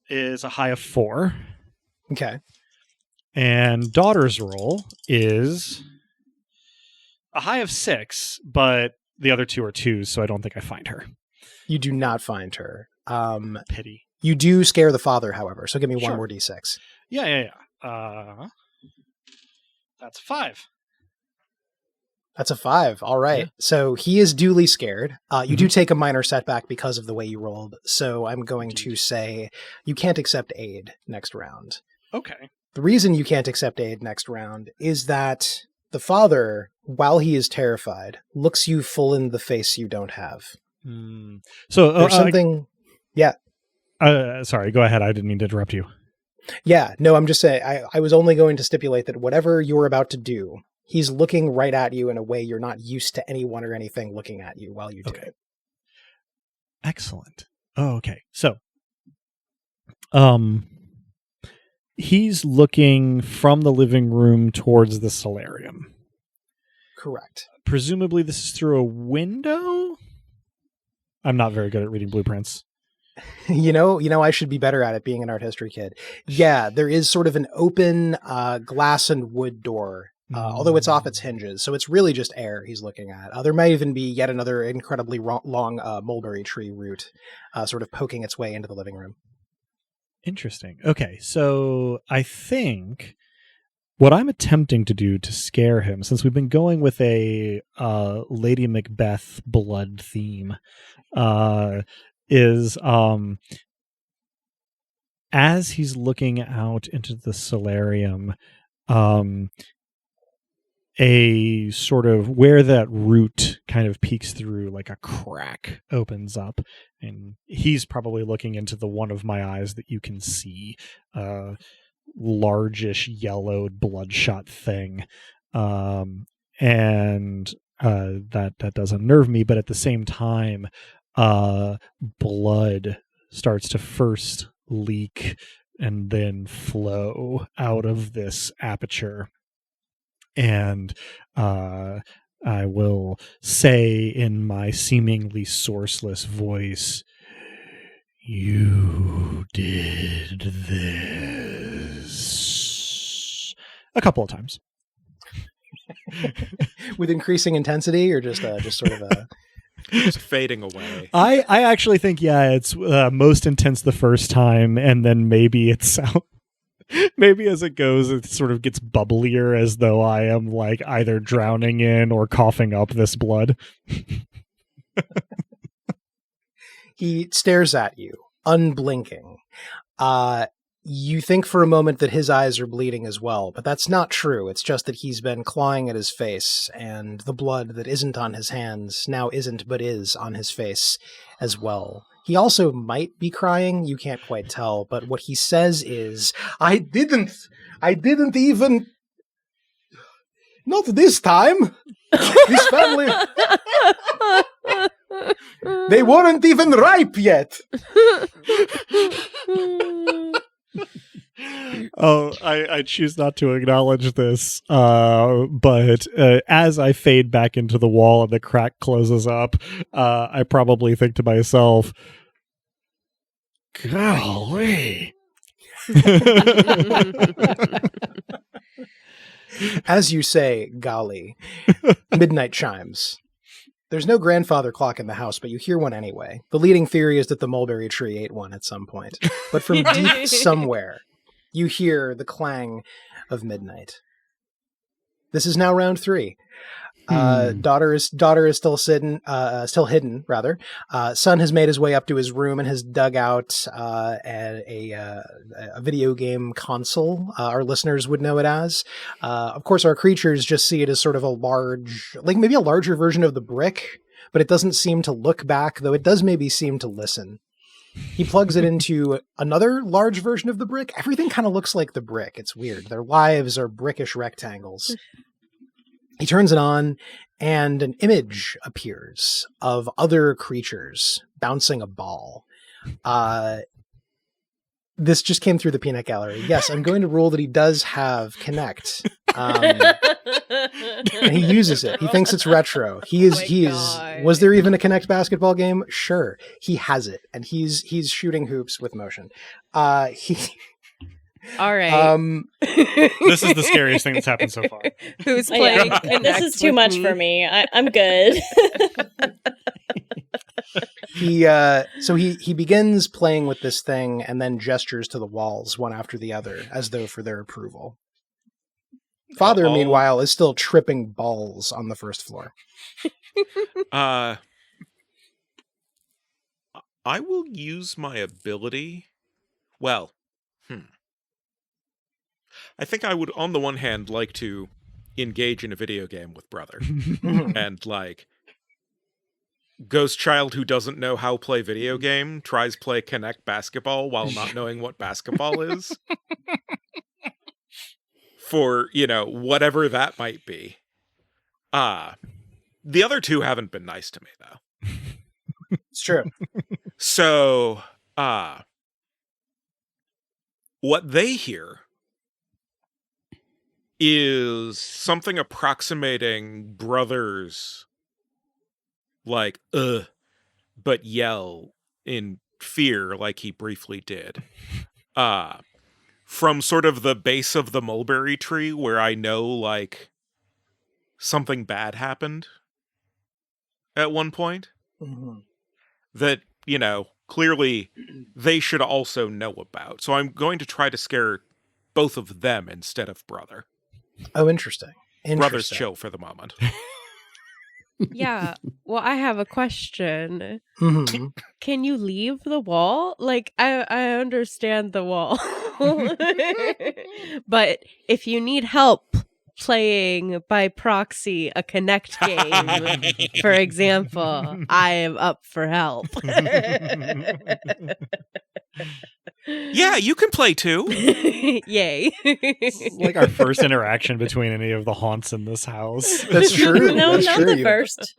is a high of 4. Okay. And daughter's roll is a high of 6, but the other 2 are 2s, so I don't think I find her. You do not find her. Pity. You do scare the father, however, so give me one Sure. more d6. Yeah. That's 5. That's a 5. All right. Yeah. So he is duly scared. You do take a minor setback because of the way you rolled. So I'm going to say you can't accept aid next round. Okay. The reason you can't accept aid next round is that the father, while he is terrified, looks you full in the face you don't have. So There's something... sorry, go ahead. I didn't mean to interrupt you. Yeah, no, I'm just saying, I was only going to stipulate that whatever you're about to do, he's looking right at you in a way you're not used to anyone or anything looking at you while you do it. Excellent. Oh, okay. So, he's looking from the living room towards the solarium. Correct. Presumably this is through a window? I'm not very good at reading blueprints. You know, I should be better at it being an art history kid. Yeah, there is sort of an open glass and wood door, although it's off its hinges. So it's really just air he's looking at. There might even be yet another incredibly long mulberry tree root sort of poking its way into the living room. Interesting. Okay, so I think what I'm attempting to do to scare him, since we've been going with a Lady Macbeth blood theme, is as he's looking out into the solarium, a sort of where that root kind of peeks through, like a crack opens up, and he's probably looking into the one of my eyes that you can see, largish yellowed bloodshot thing, and that does unnerve me. But at the same time, blood starts to first leak and then flow out of this aperture. And I will say in my seemingly sourceless voice, "You did this," a couple of times. With increasing intensity, or just sort of a... Just fading away. I actually think, yeah, it's most intense the first time, and then maybe it's out. Maybe as it goes, it sort of gets bubblier, as though I am like either drowning in or coughing up this blood. He stares at you, unblinking. You think for a moment that his eyes are bleeding as well, but that's not true. It's just that he's been clawing at his face, and the blood that isn't on his hands now isn't but is on his face as well. He also might be crying, you can't quite tell, but what he says is, I didn't even... Not this time! This family... They weren't even ripe yet! Oh, I choose not to acknowledge this, but as I fade back into the wall and the crack closes up, I probably think to myself, golly. As you say, golly, midnight chimes. There's no grandfather clock in the house, but you hear one anyway. The leading theory is that the mulberry tree ate one at some point. But from deep somewhere, you hear the clang of midnight. This is now round 3. Daughter is still hidden, rather. Son has made his way up to his room and has dug out a video game console. Our listeners would know it as. Of course, our creatures just see it as sort of a large, like maybe a larger version of the brick, but it doesn't seem to look back, though it does maybe seem to listen. He plugs it into another large version of the brick. Everything kind of looks like the brick. It's weird. Their lives are brickish rectangles. He turns it on, and an image appears of other creatures bouncing a ball. This just came through the peanut gallery. Yes, I'm going to rule that he does have Connect. And he uses it. He thinks it's retro. He is. Was there even a Connect basketball game? Sure. He has it, and he's shooting hoops with motion. All right. This is the scariest thing that's happened so far. Who's playing? This is too much for me. I'm good. He begins playing with this thing and then gestures to the walls one after the other as though for their approval. Father, meanwhile, is still tripping balls on the first floor. I will use my ability. Well, I think I would, on the one hand, like to engage in a video game with brother. And, like, ghost child who doesn't know how to play video game tries play Connect basketball while not knowing what basketball is. For, whatever that might be. The other two haven't been nice to me, though. It's true. So, what they hear is something approximating brothers, like, but yell in fear like he briefly did. From sort of the base of the mulberry tree where I know, like, something bad happened at one point. Mm-hmm. That, clearly they should also know about. So I'm going to try to scare both of them instead of brother. Oh, interesting. Brother's chill for the moment. Yeah. Well, I have a question. Mm-hmm. Can you leave the wall? Like, I understand the wall. But if you need help playing by proxy a Connect game, for example, I am up for help. Yeah, you can play too. Yay. It's like our first interaction between any of the haunts in this house. That's true. No, That's not true. the first.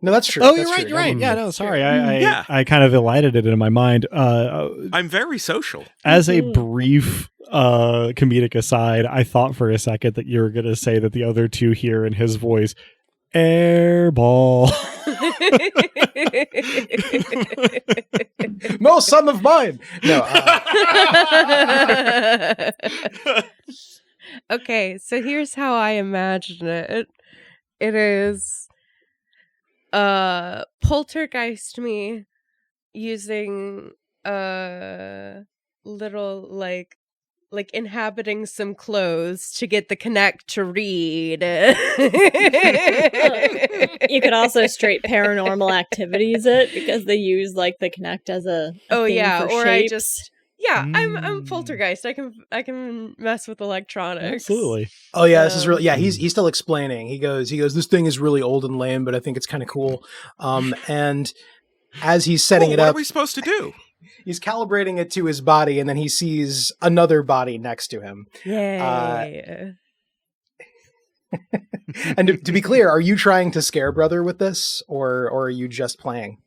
No, that's true. Oh, That's you're right. true. You're right. Yeah, no, sorry. Yeah. I kind of elided it in my mind. I'm very social. As a brief comedic aside, I thought for a second that you were going to say that the other two hear in his voice, airball. No, son of mine. No. Okay, so here's how I imagine it. It is poltergeist me using little like inhabiting some clothes to get the Connect to read. You could also straight paranormal activities it because they use like the Connect as a Oh thing yeah, for or shapes. I just I'm poltergeist. I can mess with electronics. Absolutely. Oh yeah, this is really he's still explaining. He goes, this thing is really old and lame, but I think it's kind of cool. And as he's setting it What up, are we supposed to do? he's calibrating it to his body, and then he sees another body next to him. Yay. And to be clear, are you trying to scare brother with this, or are you just playing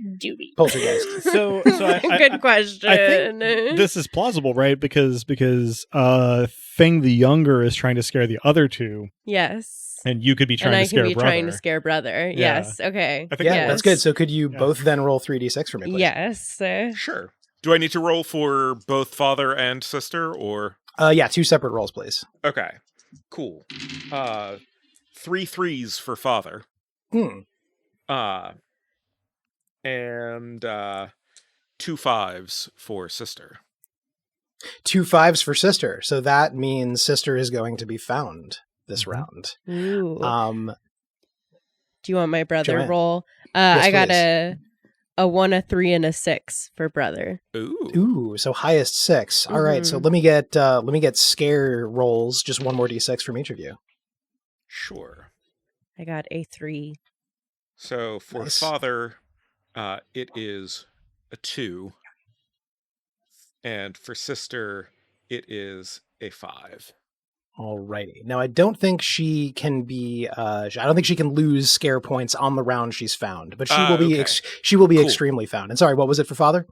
Doobie. poltergeist? So Good question. I think this is plausible, right? Because Thing the Younger is trying to scare the other two, Yes. and you could be trying And I to scare can be brother. trying to scare brother. Yeah. Yes. Okay. I think Yeah, yes. that's good. So could you both then roll 3d6 for me, please? Yes. Sure. Do I need to roll for both father and sister, or? Yeah, 2 separate rolls, please. Okay. Cool. 3 3s for father. And 2 5s for sister. 2 5s for sister. So that means sister is going to be found this round. Ooh. Do you want my brother Joanne. roll? Yes, I got please. a 1, a 3, and a 6 for brother. Ooh. Ooh, so highest 6. All right, so let me get scare rolls, just one more d6 from each of you. Sure. I got a 3. So for Nice. father, it is a 2. And for sister, it is a 5. Alrighty. Now I don't think she can be. I don't think she can lose scare points on the round she's found, but she will be. Okay. She will be Cool. extremely found. And sorry, what was it for father?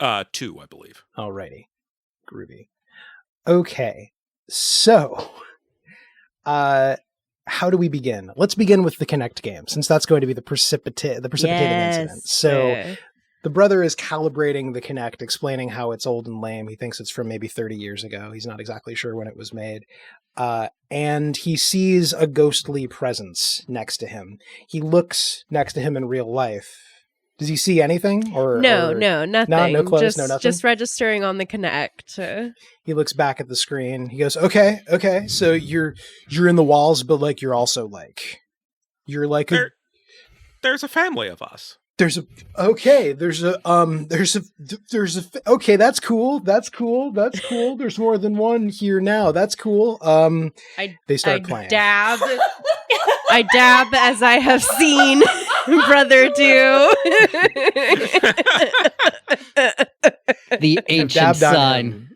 2, I believe. Alrighty, groovy. Okay, so, how do we begin? Let's begin with the Connect game, since that's going to be the precipitating incident. So. The brother is calibrating the Connect, explaining how it's old and lame. He thinks it's from maybe 30 years ago. He's not exactly sure when it was made. And he sees a ghostly presence next to him. He looks next to him in real life. Does he see anything? No, nothing. No clothes, no nothing? Just registering on the Connect. He looks back at the screen. He goes, okay. So you're in the walls, but like you're also like There's a family of us. Okay, that's cool. There's more than one here now. That's cool. They start playing. I dab as I have seen brother do. The ancient Dabbed on sign. him.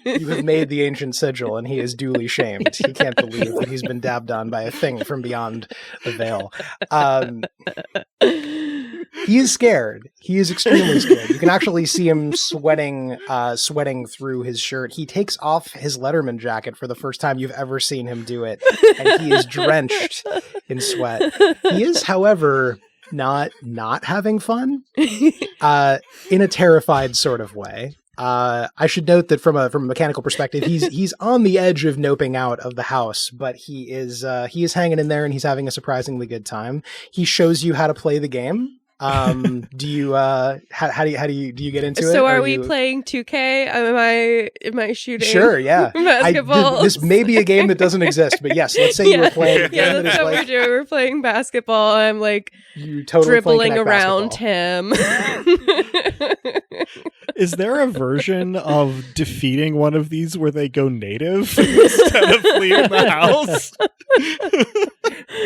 You have made the ancient sigil, and he is duly shamed. He can't believe that he's been dabbed on by a thing from beyond the veil. He is scared. He is extremely scared. You can actually see him sweating through his shirt. He takes off his Letterman jacket for the first time you've ever seen him do it, and he is drenched in sweat. He is, however, not having fun in a terrified sort of way. I should note that from a mechanical perspective, he's on the edge of noping out of the house, but he is hanging in there, and he's having a surprisingly good time. He shows you how to play the game. Do you how do you get into it? So are we playing 2K? Am I shooting? Sure, yeah. Basketball. This may be a game that doesn't exist, but yes, let's say you were playing a game Yeah, that that's is what like we're doing. We're playing basketball. I'm like you totally dribbling playing Connect around basketball. him. Is there a version of defeating one of these where they go native instead of fleeing the house? I'm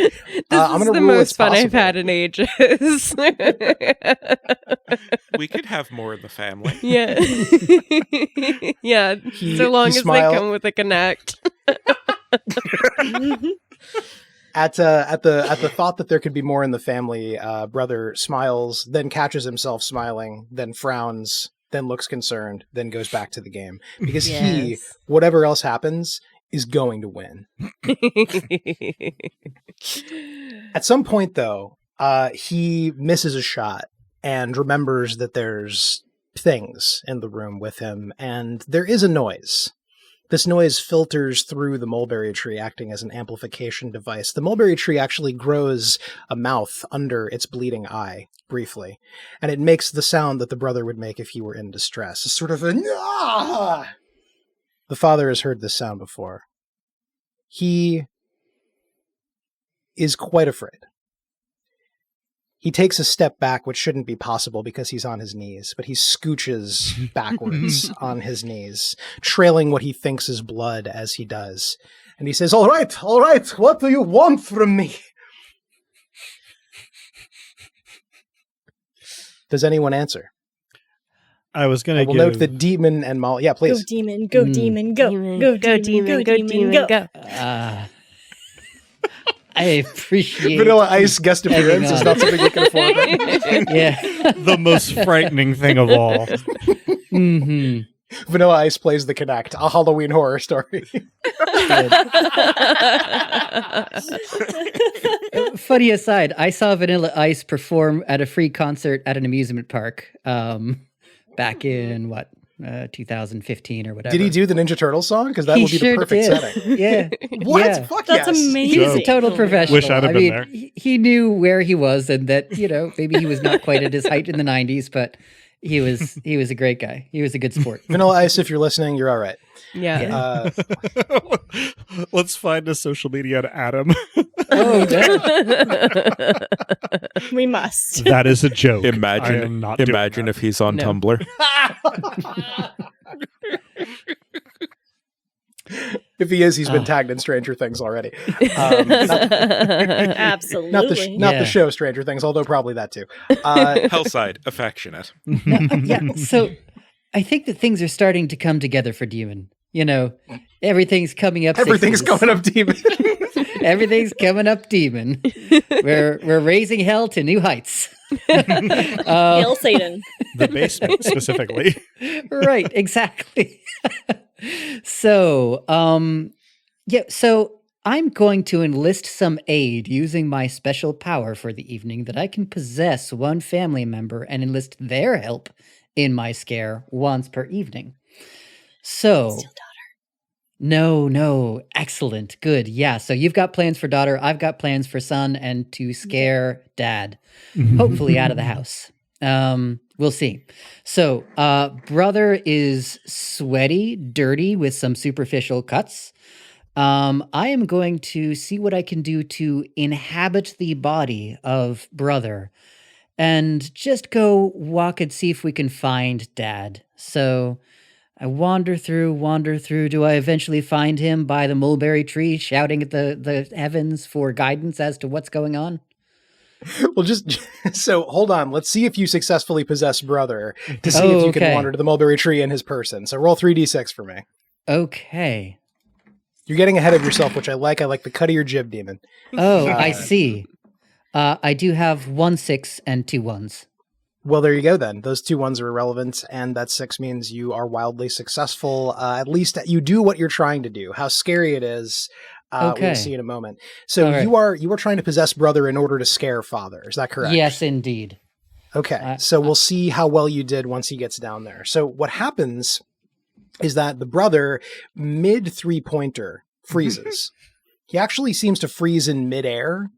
This gonna is the rule most it's fun I've possible. had in ages. We could have more in the family. Yeah. Yeah. So long as they come with a connect. At the thought that there could be more in the family, brother smiles, then catches himself smiling, then frowns, then looks concerned, then goes back to the game because he, Yes. whatever else happens, is going to win. At some point, though, he misses a shot and remembers that there's things in the room with him, and there is a noise. This noise filters through the mulberry tree, acting as an amplification device. The mulberry tree actually grows a mouth under its bleeding eye, briefly, and it makes the sound that the brother would make if he were in distress. It's sort of a... "Ah!" The father has heard this sound before. He is quite afraid. He takes a step back, which shouldn't be possible because he's on his knees, but he scooches backwards on his knees, trailing what he thinks is blood as he does. And he says, all right, what do you want from me? Does anyone answer? I was going I to will give... note that Demon and Molly... Yeah, Go please. demon, go Mm. demon, go. Demon, go demon, go demon, go. I appreciate Vanilla Ice guest appearance Hang is on. not something we can afford. Right? Yeah. the most frightening thing of all. hmm Vanilla Ice plays the Connect, a Halloween horror story. Funny aside, I saw Vanilla Ice perform at a free concert at an amusement park back in 2015 or whatever. Did he do the Ninja Turtles song? Because that He would be sure the perfect did. setting. Yeah. What? Yeah. Fuck That's yes. amazing. He's a total professional. Wish I'd have been there. He knew where he was and that, maybe he was not quite at his height in the 90s, but he was a great guy. He was a good sport. Vanilla Ice, if you're listening, you're all right. Yeah. Let's find a social media to Adam. Oh, yeah. We must. That is a joke. I am not doing Imagine that. if he's on No. Tumblr. If he is, he's been tagged in Stranger Things already. Absolutely. Not the Yeah. show Stranger Things, although probably that too. Hellside, affectionate. Yeah. So I think that things are starting to come together for Demon. Everything's coming up. Everything's sixes. going up deep. Everything's coming up, Demon. We're raising hell to new heights. Hail Satan. The basement, specifically. Right, exactly. So, so I'm going to enlist some aid using my special power for the evening that I can possess one family member and enlist their help in my scare once per evening. So, Still daughter. no, excellent, good. Yeah, so you've got plans for daughter, I've got plans for son, and to scare dad, hopefully out of the house. We'll see. So, brother is sweaty, dirty, with some superficial cuts. I am going to see what I can do to inhabit the body of brother and just go walk and see if we can find dad. So I wander through. Do I eventually find him by the mulberry tree shouting at the heavens for guidance as to what's going on? Well, so hold on. Let's see if you successfully possess brother to see if you can Okay. wander to the mulberry tree in his person. So roll 3d6 for me. Okay. You're getting ahead of yourself, which I like. I like the cut of your jib, Demon. Oh, I see. I do have 1 6 and 2 1s. Well, there you go then. Those 2 1s are irrelevant, and that 6 means you are wildly successful. At least you do what you're trying to do. How scary it is, Okay. we'll see in a moment. So All right. you are trying to possess brother in order to scare father. Is that correct? Yes, indeed. Okay. So we'll see how well you did once he gets down there. So what happens is that the brother, mid 3-pointer, freezes. He actually seems to freeze in midair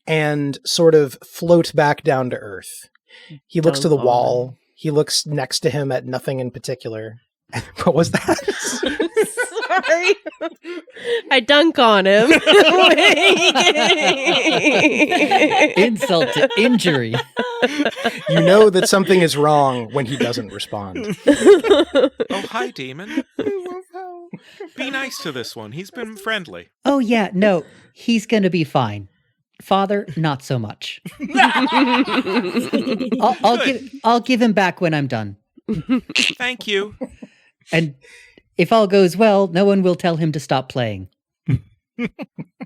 and sort of float back down to earth. He looks to the Don't wall. bother. He looks next to him at nothing in particular. What was that? Sorry. I dunk on him. Insult to injury. You know that something is wrong when he doesn't respond. Oh, hi, demon. Be nice to this one. He's been friendly. Oh, yeah, no, he's going to be fine. Father, not so much. I'll give him back when I'm done. Thank you. And if all goes well, no one will tell him to stop playing.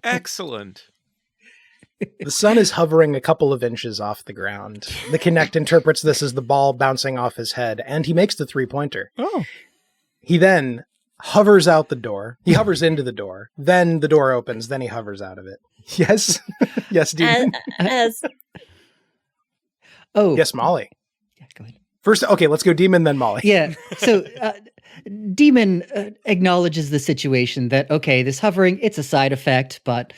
Excellent. The sun is hovering a couple of inches off the ground. The Kinect interprets this as the ball bouncing off his head, and he makes the three-pointer. Oh. He then hovers out the door. He hovers into the door. Then the door opens. Then he hovers out of it. Yes? Yes, Demon? Oh. Yes, Molly. Yeah, go ahead. First, okay, let's go Demon, then Molly. Yeah, so Demon acknowledges the situation that, okay, this hovering, it's a side effect, but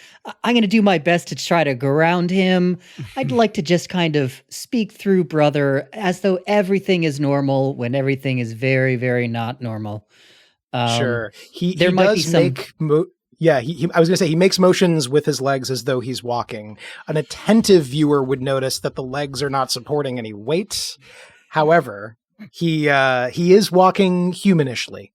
I'm going to do my best to try to ground him. I'd like to just kind of speak through brother as though everything is normal when everything is very, very not normal. Sure. He there might be does some... make... I was going to say, he makes motions with his legs as though he's walking. An attentive viewer would notice that the legs are not supporting any weight. However, he is walking humanishly.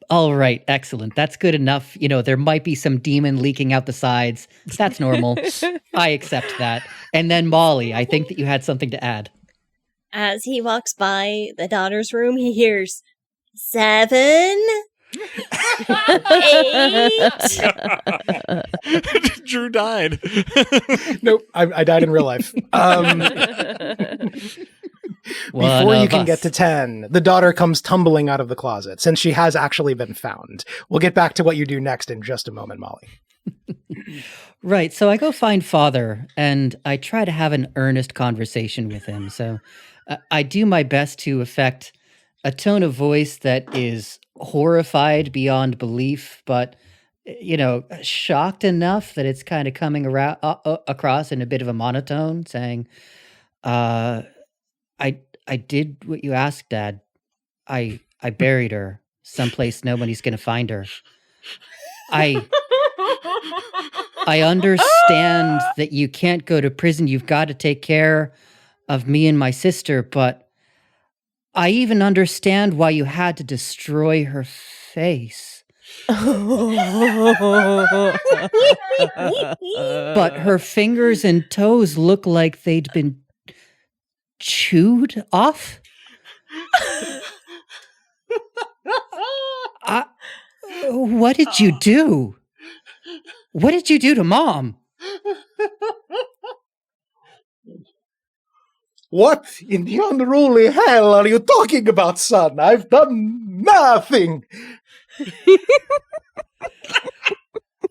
All right, excellent. That's good enough. You know, there might be some demon leaking out the sides. That's normal. I accept that. And then Molly, I think that you had something to add. As he walks by the daughter's room, he hears 7, 8. Drew died. Nope, I died in real life. Before you can get to 10, the daughter comes tumbling out of the closet, since she has actually been found. We'll get back to what you do next in just a moment, Molly. Right, so I go find father, and I try to have an earnest conversation with him. So I do my best to affect a tone of voice that is horrified beyond belief, but, you know, shocked enough that it's kind of coming around across in a bit of a monotone, saying, I did what you asked, Dad. I buried her someplace nobody's gonna find her. I understand that you can't go to prison. You've got to take care of me and my sister, but I even understand why you had to destroy her face. But her fingers and toes look like they'd been chewed off? What did you do? What did you do to Mom? What in the unruly hell are you talking about, son? I've done nothing.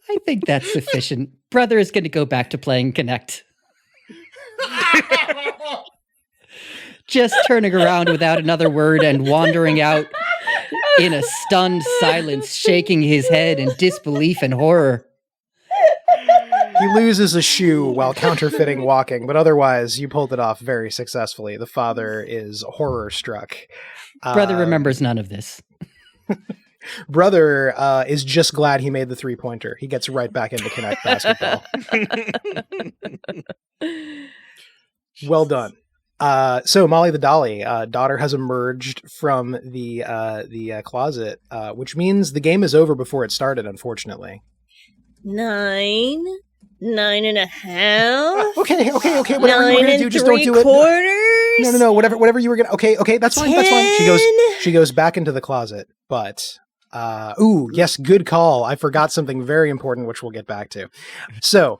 I think that's sufficient. Brother is going to go back to playing Connect. Just turning around without another word and wandering out in a stunned silence, shaking his head in disbelief and horror. He loses a shoe while counterfeiting walking, but otherwise you pulled it off very successfully. The father is horror struck. Brother remembers none of this. Brother is just glad he made the three-pointer. He gets right back into Connect basketball. Well done. So Molly the Dolly, daughter has emerged from the closet, which means the game is over before it started, unfortunately. 9, 9.5. Okay. Whatever you were gonna do, just don't do it. 9.75. No. Whatever you were gonna. Okay. That's fine. 10. That's fine. She goes back into the closet, but. Yes, good call. I forgot something very important, which we'll get back to. So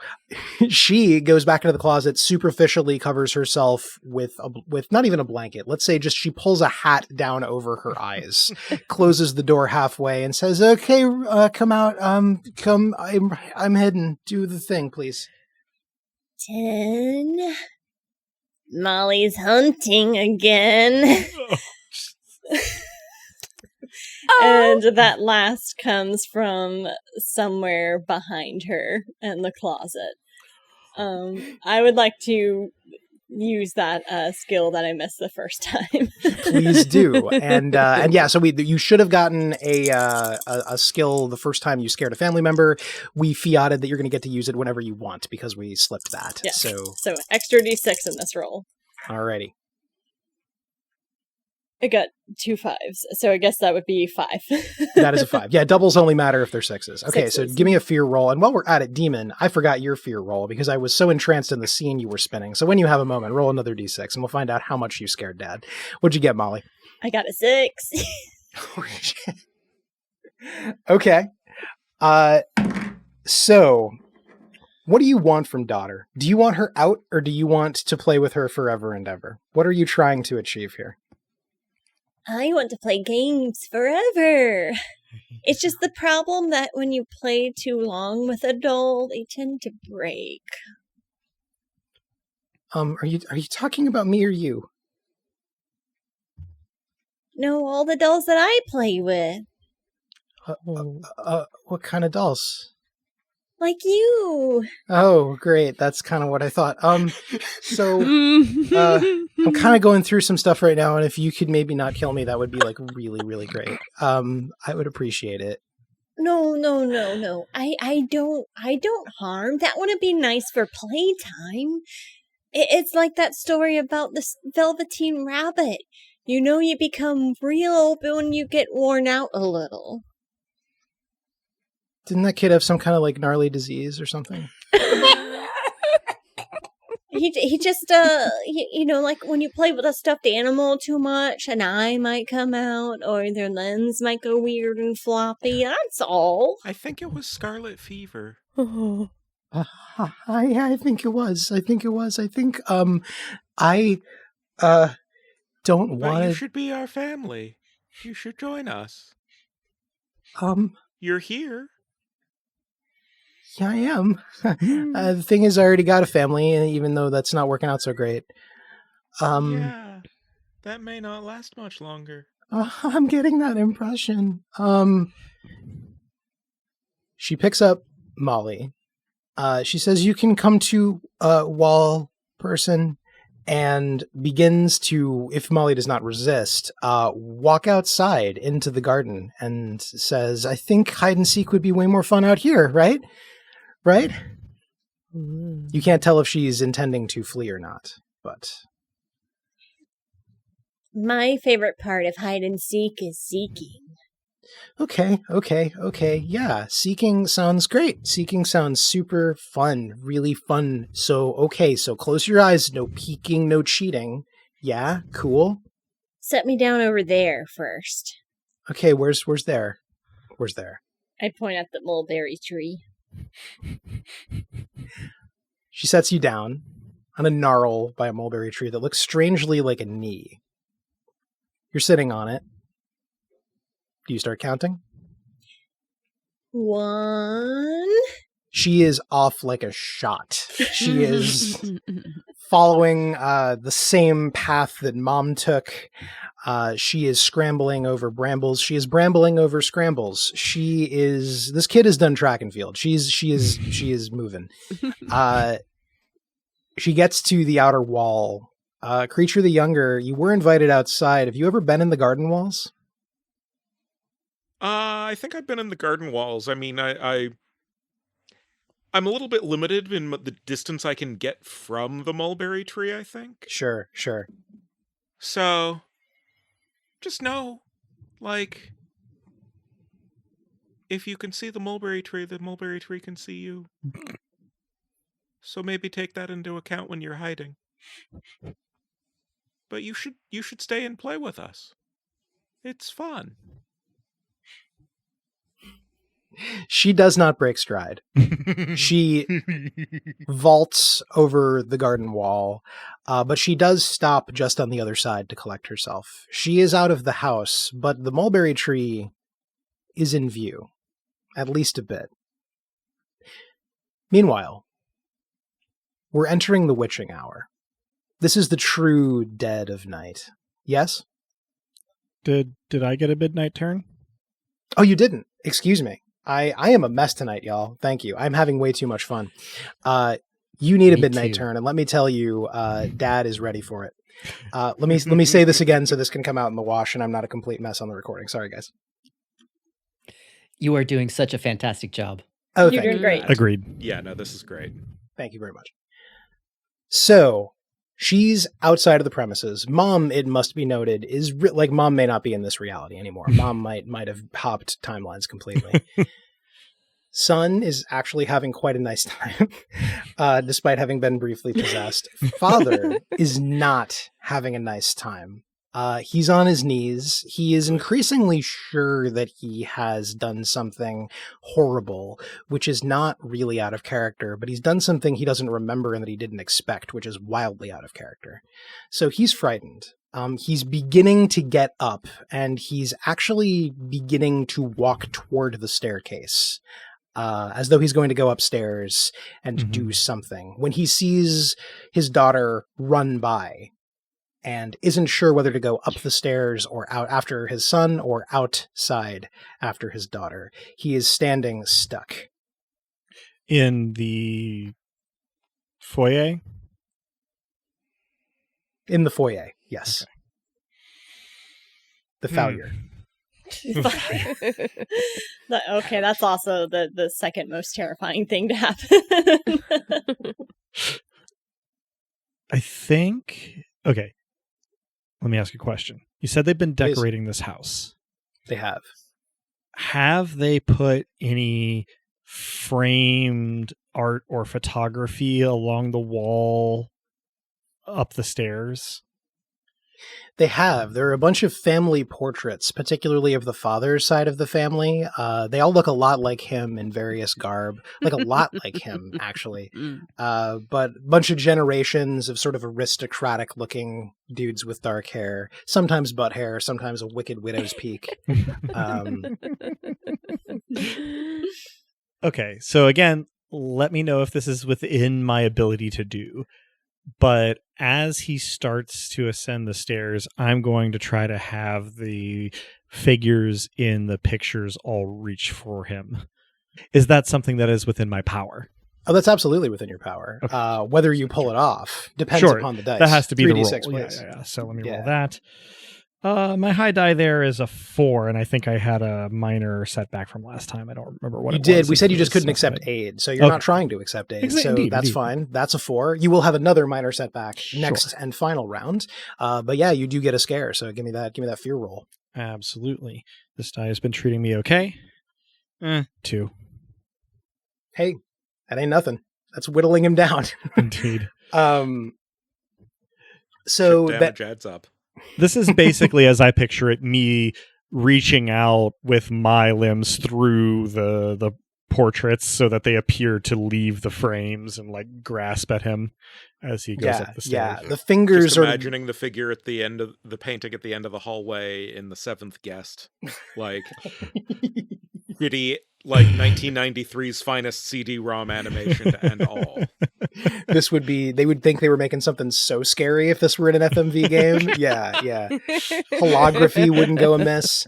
she goes back into the closet, superficially covers herself with not even a blanket. Let's say just she pulls a hat down over her eyes, closes the door halfway and says, okay, come out. Come, I'm heading. Do the thing, please. 10. Molly's hunting again. And that last comes from somewhere behind her in the closet. I would like to use that skill that I missed the first time. Please do. And yeah, so you should have gotten a skill the first time you scared a family member. We fiated that you're going to get to use it whenever you want because we slipped that. Yeah. So extra d6 in this roll. Alrighty. I got 2 5s, so I guess that would be 5. That is a 5. Yeah, doubles only matter if they're 6s. Okay, so Sixes. give me a fear roll. And while we're at it, Demon, I forgot your fear roll because I was so entranced in the scene you were spinning. So when you have a moment, roll another d6 and we'll find out how much you scared Dad. What'd you get, Molly? I got a 6. Okay. So what do you want from Daughter? Do you want her out or do you want to play with her forever and ever? What are you trying to achieve here? I want to play games forever. It's just the problem that when you play too long with a doll, they tend to break. Are you talking about me or you? No, all the dolls that I play with. What kind of dolls? Like you. Oh, great. That's kind of what I thought. So I'm kind of going through some stuff right now, and if you could maybe not kill me, that would be like really, really great. I would appreciate it. No. I don't harm. That wouldn't be nice for playtime. It's like that story about the Velveteen Rabbit. You know, you become real open when you get worn out a little. Didn't that kid have some kind of like gnarly disease or something? He just you know, like when you play with a stuffed animal too much, an eye might come out or their lens might go weird and floppy. That's all. I think it was scarlet fever. I think it was. I think I don't But you want should be our family. You should join us. to. You're here. Yeah, I am. The thing is, I already got a family, and even though that's not working out so great. Yeah, that may not last much longer. I'm getting that impression. She picks up Molly. She says, "You can come to wall person," and begins to, if Molly does not resist, walk outside into the garden and says, "I think hide and seek would be way more fun out here, right? Right?" You can't tell if she's intending to flee or not, but My favorite part of hide and seek is seeking. okay. Yeah, seeking sounds great. Seeking sounds super fun, really fun. So close your eyes. No peeking, no cheating. Yeah, cool. Set me down over there first. Okay, where's there? Where's there? I point at the mulberry tree. She sets you down on a gnarl by a mulberry tree that looks strangely like a knee. You're sitting on it. Do you start counting? 1. She is off like a shot. She is following the same path that Mom took. She is scrambling over brambles. She is brambling over scrambles. This kid has done track and field. She is moving. She gets to the outer wall. Creature the Younger, you were invited outside. Have you ever been in the garden walls? I think I've been in the garden walls. I mean, I'm a little bit limited in the distance I can get from the mulberry tree, I think. Sure. So, just know, like, if you can see the mulberry tree can see you. So maybe take that into account when you're hiding. But you should stay and play with us. It's fun. She does not break stride. She vaults over the garden wall, but she does stop just on the other side to collect herself. She is out of the house, but the mulberry tree is in view, at least a bit. Meanwhile, we're entering the witching hour. This is the true dead of night. Yes? Did I get a midnight turn? Oh, you didn't. Excuse me. I am a mess tonight, y'all. Thank you. I'm having way too much fun. You need a Me midnight too. turn, and let me tell you, Dad is ready for it. Let me say this again so this can come out in the wash, and I'm not a complete mess on the recording. Sorry, guys. You are doing such a fantastic job. Oh, You're thank doing you. great. Agreed. Yeah, no, this is great. Thank you very much. So she's outside of the premises. Mom, it must be noted, is like Mom may not be in this reality anymore. Mom might have hopped timelines completely. Son is actually having quite a nice time, despite having been briefly possessed. Father is not having a nice time. He's on his knees. He is increasingly sure that he has done something horrible, which is not really out of character, but he's done something he doesn't remember and that he didn't expect, which is wildly out of character. So he's frightened. He's beginning to get up, and he's actually beginning to walk toward the staircase. As though he's going to go upstairs and do something, when he sees his daughter run by and isn't sure whether to go up the stairs or out after his son or outside after his daughter. He is standing stuck. In the foyer? In the foyer, yes. Okay. The failure. Okay, that's also the second most terrifying thing to happen. I think... Okay. Let me ask you a question. You said they've been decorating this house. They have. Have they put any framed art or photography along the wall up the stairs? They have. There are a bunch of family portraits, particularly of the father's side of the family. They all look a lot like him in various garb, like a lot like him, actually. But a bunch of generations of sort of aristocratic-looking dudes with dark hair, sometimes butt hair, sometimes a wicked widow's peak. Okay, so again, let me know if this is within my ability to do. But as he starts to ascend the stairs, I'm going to try to have the figures in the pictures all reach for him. Is that something that is within my power? Oh, that's absolutely within your power. Okay. Whether you pull it off depends Sure, upon the dice. that has to be the roll. 3d6, Yeah, please. yeah. So let me Yeah. roll that. My high die there is a 4, and I think I had a minor setback from last time. I don't remember what You it did. was. We said you It just was couldn't accept something. aid, so you're Okay. not trying to accept aid. So Indeed, that's indeed. fine. That's a 4. You will have another minor setback next Sure. and final round. But yeah, you do get a scare. So give me that fear roll. Absolutely. This die has been treating me okay. 2. Hey, that ain't nothing. That's whittling him down. Indeed. So Chip that damage adds up. This is basically, as I picture it, me reaching out with my limbs through the portraits so that they appear to leave the frames and like grasp at him as he goes up the stairs. The fingers Just are imagining the figure at the end of the painting at the end of the hallway in The Seventh Guest, like gritty, like 1993's finest CD-ROM animation and all. This would be, they would think they were making something so scary if this were in an FMV game. Yeah. Holography wouldn't go amiss.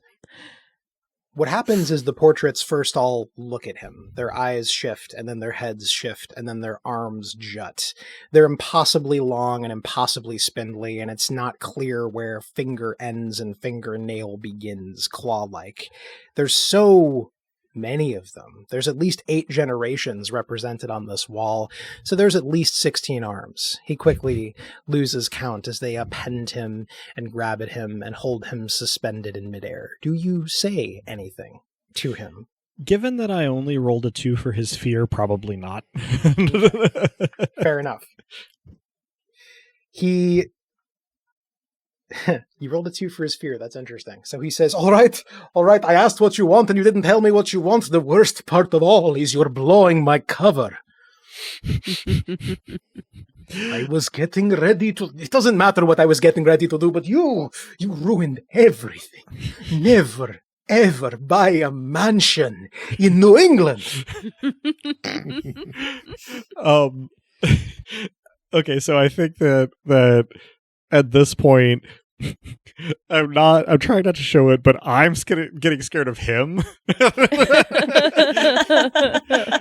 What happens is the portraits first all look at him. Their eyes shift, and then their heads shift, and then their arms jut. They're impossibly long and impossibly spindly, and it's not clear where finger ends and fingernail begins, claw-like. There's so many of them. There's at least 8 generations represented on this wall, so there's at least 16 arms. He quickly loses count as they append him and grab at him and hold him suspended in midair. Do you say anything to him? Given that I only rolled a 2 for his fear, probably not. Fair enough. You rolled a 2 for his fear. That's interesting. So he says, all right. I asked what you want and you didn't tell me what you want. The worst part of all is you're blowing my cover. I was getting ready to... It doesn't matter what I was getting ready to do, but you ruined everything. Never, ever buy a mansion in New England. Okay, so I think that at this point, I'm trying not to show it, but I'm getting scared of him.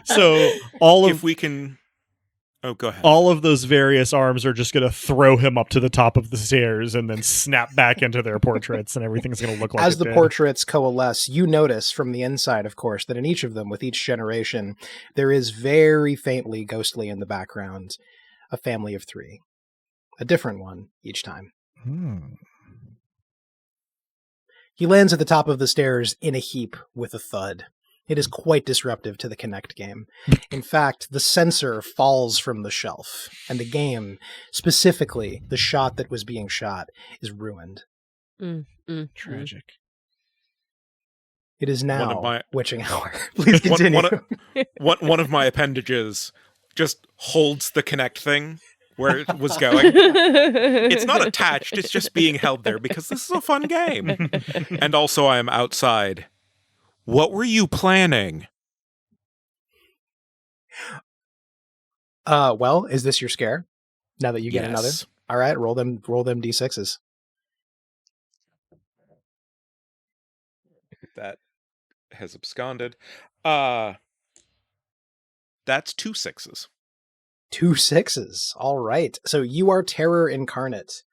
So If we can Oh, go ahead. all of those various arms are just going to throw him up to the top of the stairs and then snap back into their portraits, and everything's going to look like As it the did. portraits coalesce, you notice from the inside, of course, that in each of them, with each generation, there is very faintly, ghostly in the background, a family of 3. A different one each time. He lands at the top of the stairs in a heap with a thud. It is quite disruptive to the Kinect game. In fact, the sensor falls from the shelf, and the game, specifically the shot that was being shot, is ruined. Tragic. It is now One of my- witching hour. Please continue. One of my appendages just holds the Kinect thing where it was going. It's not attached, it's just being held there because this is a fun game. And also I am outside. What were you planning? Well, is this your scare? Now that you get Yes. another? All right, roll them d6s. That has absconded. That's 2 6s. 2 6s. All right. So you are terror incarnate.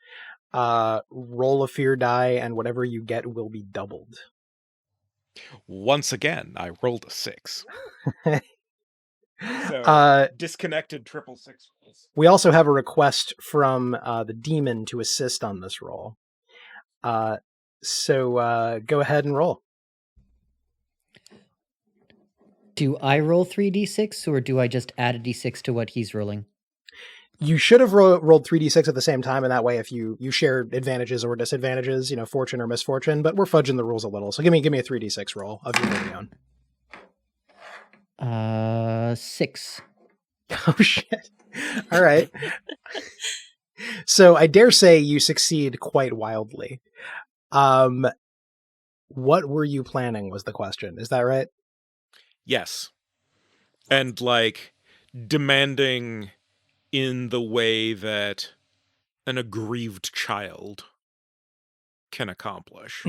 Roll a fear die, and whatever you get will be doubled. Once again, I rolled a 6. So, disconnected 666 rolls. We also have a request from the demon to assist on this roll. So go ahead and roll. Do I roll 3d6 or do I just add a d6 to what he's rolling? You should have rolled 3d6 at the same time, and that way if you share advantages or disadvantages, fortune or misfortune, but we're fudging the rules a little. So give me a 3d6 roll of your very own. 6. Oh, shit. All right. So I dare say you succeed quite wildly. What were you planning was the question. Is that right? Yes. And, demanding in the way that an aggrieved child can accomplish.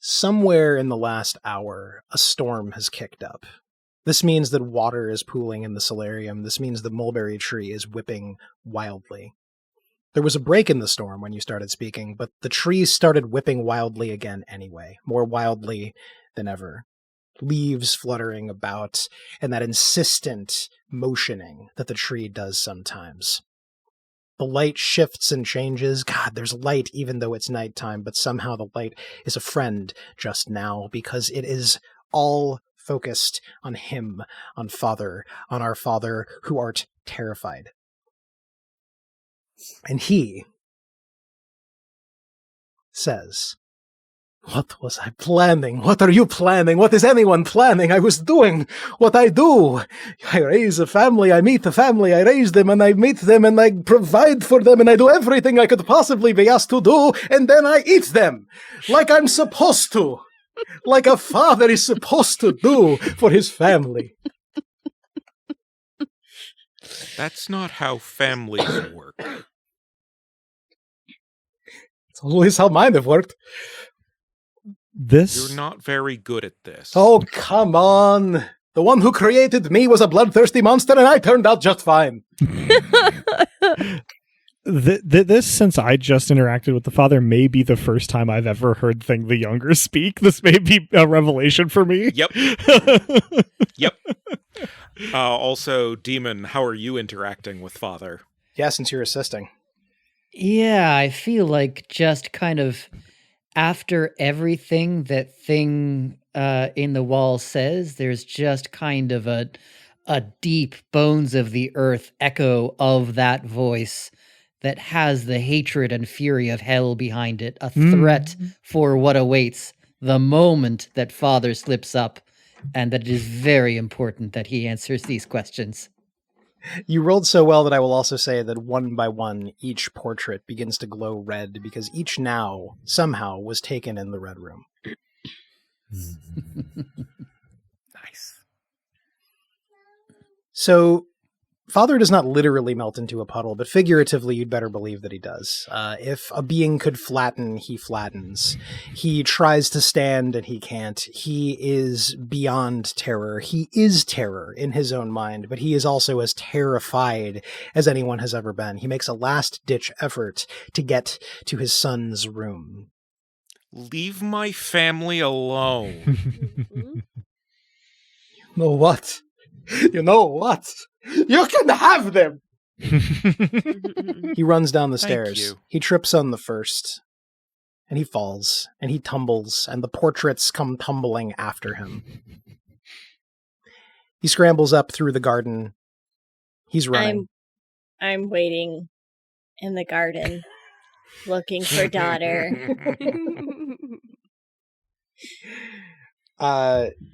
Somewhere in the last hour, a storm has kicked up. This means that water is pooling in the solarium. This means the mulberry tree is whipping wildly. There was a break in the storm when you started speaking, but the trees started whipping wildly again anyway, more wildly than ever. Leaves fluttering about, and that insistent motioning that the tree does sometimes. The light shifts and changes. God, there's light even though it's nighttime, but somehow the light is a friend just now because it is all focused on him, on Father, on our Father who art terrified. And he says, "What was I planning? What are you planning? What is anyone planning? I was doing what I do. I raise a family, I meet a family, I raise them and I meet them and I provide for them and I do everything I could possibly be asked to do and then I eat them like I'm supposed to. Like a father is supposed to do for his family." That's not how families work. It's always how mine have worked. This You're not very good at this. Oh, come on. The one who created me was a bloodthirsty monster and I turned out just fine. This, since I just interacted with the father, may be the first time I've ever heard Thing the Younger speak. This may be a revelation for me. Yep. Yep. Also, Demon, how are you interacting with Father? Yeah, since you're assisting. Yeah, I feel like just kind of after everything that Thing in the wall says, there's just kind of a deep bones of the earth echo of that voice that has the hatred and fury of hell behind it, a threat for what awaits the moment that Father slips up, and that it is very important that he answers these questions. You rolled so well that I will also say that one by one, each portrait begins to glow red because each now, somehow, was taken in the Red Room. Nice. So, Father does not literally melt into a puddle, but figuratively, you'd better believe that he does. If a being could flatten, he flattens. He tries to stand, and he can't. He is beyond terror. He is terror in his own mind, but he is also as terrified as anyone has ever been. He makes a last-ditch effort to get to his son's room. Leave my family alone. Mhm. You know what? You know what? You can have them! He runs down the Thank stairs. you. He trips on the first, and he falls, and he tumbles, and the portraits come tumbling after him. He scrambles up through the garden. He's running. I'm waiting in the garden, looking for daughter.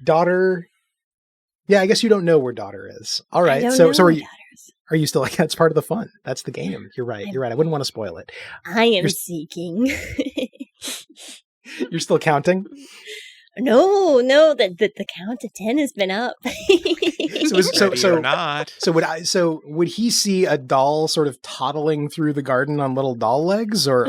Daughter. Yeah, I guess you don't know where daughter is. All right. I don't So know are where you? daughter is. Are you still like that's part of the fun? That's the game. You're right. You're right. I wouldn't want to spoil it. I am You're- seeking. You're still counting. No, the count to 10 has been up. Ready or not. So would he see a doll sort of toddling through the garden on little doll legs, or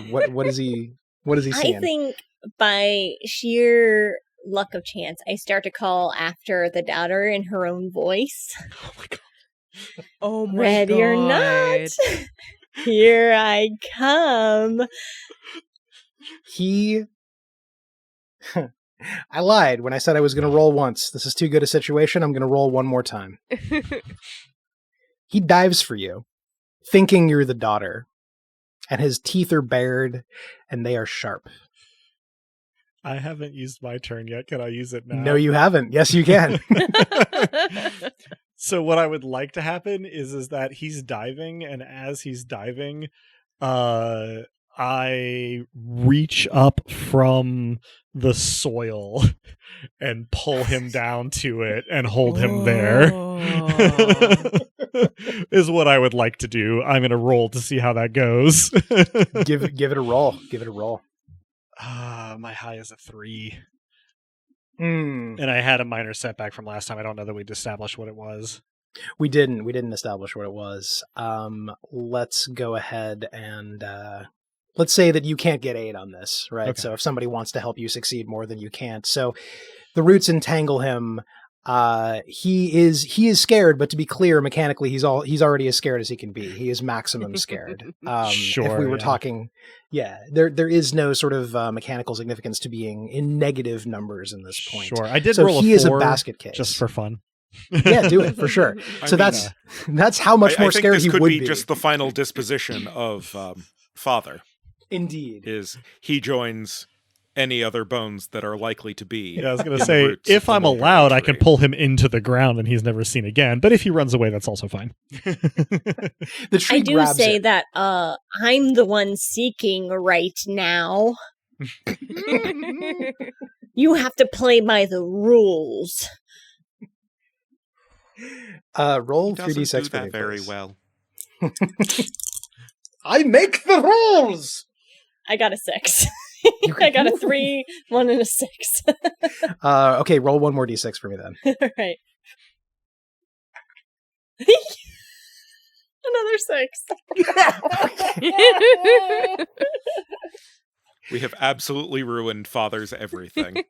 what is he seeing? I think by sheer luck of chance, I start to call after the daughter in her own voice. Oh my god. Oh my Ready or not, here I come. He I lied when I said I was going to roll once. This is too good a situation. I'm going to roll one more time. He dives for you, thinking you're the daughter, and his teeth are bared and they are sharp. I haven't used my turn yet. Can I use it now? No, you haven't. Yes, you can. So what I would like to happen is that he's diving, and as he's diving, I reach up from the soil and pull him down to it and hold him there. Is what I would like to do. I'm going to roll to see how that goes. Give it a roll. Give it a roll. My high is a 3. Mm. And I had a minor setback from last time. I don't know that we'd established what it was. We didn't establish what it was. Let's go ahead and let's say that you can't get 8 on this, right? Okay. So if somebody wants to help you succeed more than you can't. So the roots entangle him. He is scared, but to be clear, mechanically, he's already as scared as he can be. He is maximum scared. Sure, if we were yeah. talking, there is no sort of mechanical significance to being in negative numbers in this point. Sure. I did So roll he a is a 4 basket case. just for fun. Yeah, do it for sure. I So mean, that's how much more I think scared this he could would be be. just the final disposition of Father. Indeed. Is he joins any other bones that are likely to be. Yeah, I was going in to the say, roots of if the I'm mulberry allowed, I can tree. pull him into the ground and he's never seen again. But if he runs away, that's also fine. The tree I do grabs say it. that I'm the one seeking right now. You have to play by the rules. Roll He doesn't 3d6 do for that me, very please. well. I make the rules. I got a 6. I got a 3, 1, and a 6. Okay, roll one more d6 for me then. All right. Another 6. We have absolutely ruined Father's everything.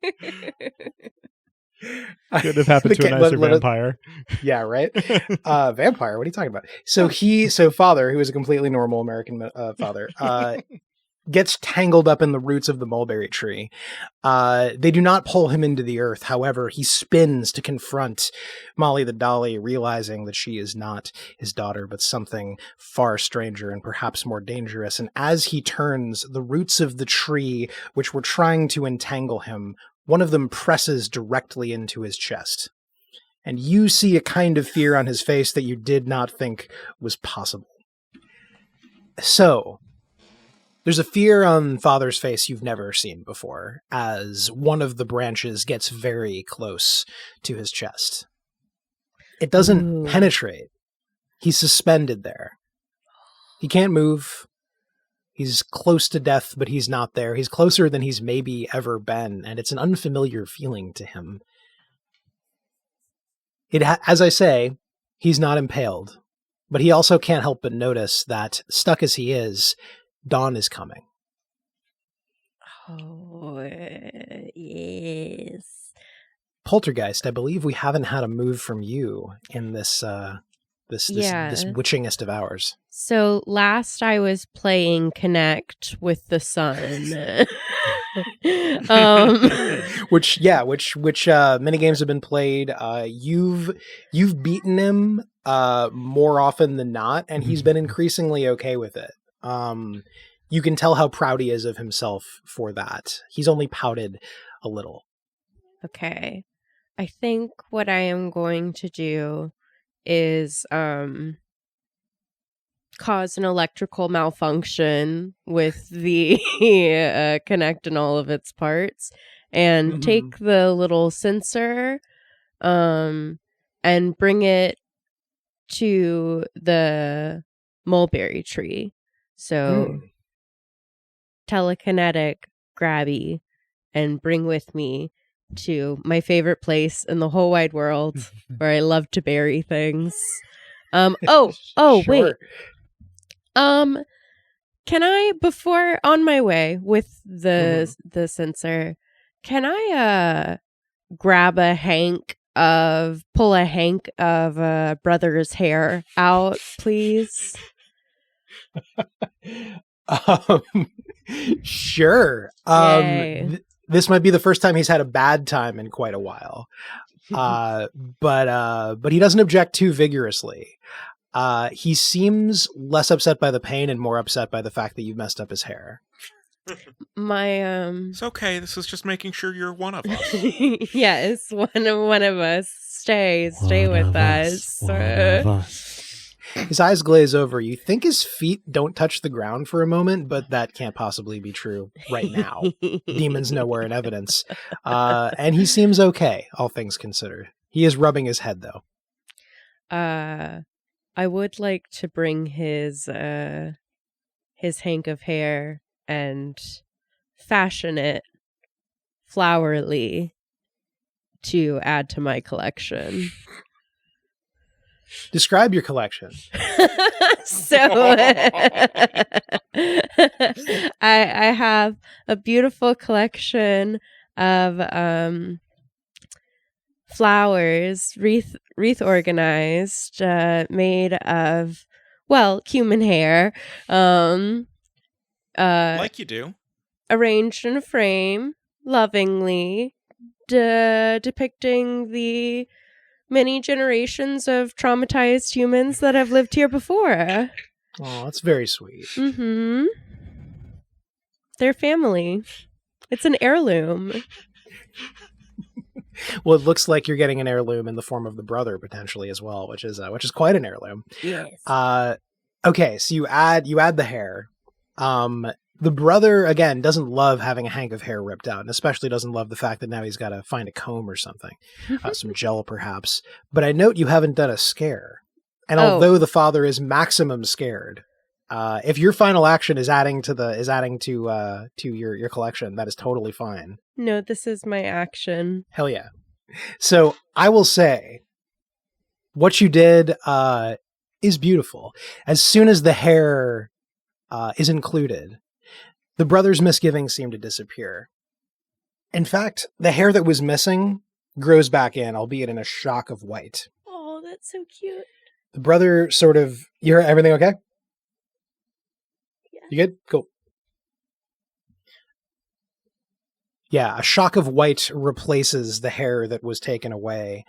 Could have happened to a nicer vampire. Yeah, right. Vampire. What are you talking about? So Father, who is a completely normal American father, gets tangled up in the roots of the mulberry tree. They do not pull him into the earth. However, he spins to confront Molly the Dolly, realizing that she is not his daughter, but something far stranger and perhaps more dangerous. And as he turns, the roots of the tree, which were trying to entangle him, one of them presses directly into his chest. And you see a kind of fear on his face that you did not think was possible. So, there's a fear on Father's face you've never seen before, as one of the branches gets very close to his chest. It doesn't Ooh. penetrate. He's suspended there. He can't move. He's close to death, but he's not there. He's closer than he's maybe ever been, and it's an unfamiliar feeling to him. As I say, He's not impaled, but he also can't help but notice that, stuck as he is, dawn is coming. Oh, yes. Poltergeist, I believe we haven't had a move from you in this this witchingest of hours. So last I was playing Connect with the sun. Which mini games have been played. You've beaten him more often than not, and he's been increasingly okay with it. You can tell how proud he is of himself for that. He's only pouted a little. Okay. I think what I am going to do is cause an electrical malfunction with the Connect and all of its parts, and take the little sensor and bring it to the mulberry tree. So telekinetic grabby and bring with me to my favorite place in the whole wide world where I love to bury things. Sure. Wait. Can I, before on my way with the sensor, can I grab a pull a hank of a brother's hair out, please? Sure. This might be the first time he's had a bad time in quite a while. But he doesn't object too vigorously. He seems less upset by the pain and more upset by the fact that you've messed up his hair. It's okay. This is just making sure you're one of us. Yes, one of us. Stay with us. One of us. His eyes glaze over. You think his feet don't touch the ground for a moment, but that can't possibly be true right now. Demons nowhere in evidence. And he seems okay, all things considered. He is rubbing his head, though. I would like to bring his hank of hair and fashion it flowerly to add to my collection. Describe your collection. So I have a beautiful collection of flowers, wreath organized, made of, well, human hair, like you do, arranged in a frame, lovingly, depicting the many generations of traumatized humans that have lived here before. Oh, that's very sweet. Their family. It's an heirloom. Well, it looks like you're getting an heirloom in the form of the brother potentially as well, which is quite an heirloom. Yes. Okay, so you add the hair. The brother, again, doesn't love having a hank of hair ripped out, and especially doesn't love the fact that now he's got to find a comb or something, some gel perhaps. But I note you haven't done a scare, and although the father is maximum scared, if your final action is adding to your collection, that is totally fine. No, this is my action. Hell yeah! So I will say, what you did is beautiful. As soon as the hair is included, the brother's misgivings seem to disappear. In fact, the hair that was missing grows back in, albeit in a shock of white. Oh, that's so cute. The brother sort of... You heard everything okay? Yeah. You good? Cool. Yeah, a shock of white replaces the hair that was taken away.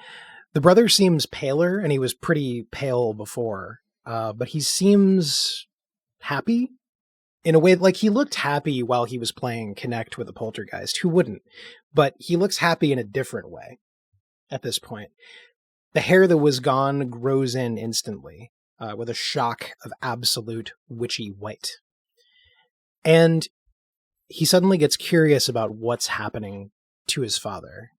The brother seems paler, and he was pretty pale before, but he seems happy. In a way, like he looked happy while he was playing Connect with a poltergeist. Who wouldn't? But he looks happy in a different way at this point. The hair that was gone grows in instantly, with a shock of absolute witchy white. And he suddenly gets curious about what's happening to his father.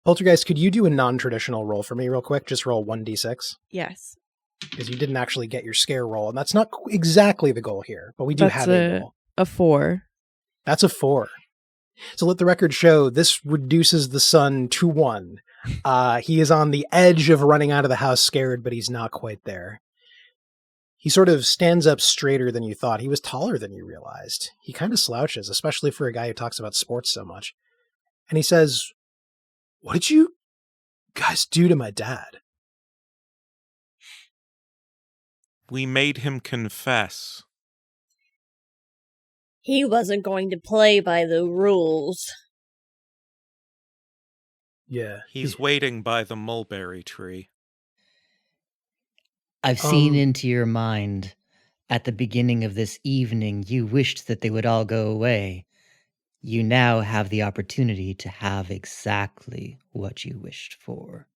Poltergeist, could you do a non-traditional roll for me real quick? Just roll 1d6. Yes. Because you didn't actually get your scare roll, and that's not exactly the goal here, but we do have a goal. A 4. That's a 4. So let the record show this reduces the sun to 1. He is on the edge of running out of the house scared, but he's not quite there. He sort of stands up straighter than you thought. He was taller than you realized. He kind of slouches, especially for a guy who talks about sports so much. And he says, "What did you guys do to my dad?" We made him confess. He wasn't going to play by the rules. Yeah. He's waiting by the mulberry tree. I've seen into your mind. At the beginning of this evening, you wished that they would all go away. You now have the opportunity to have exactly what you wished for.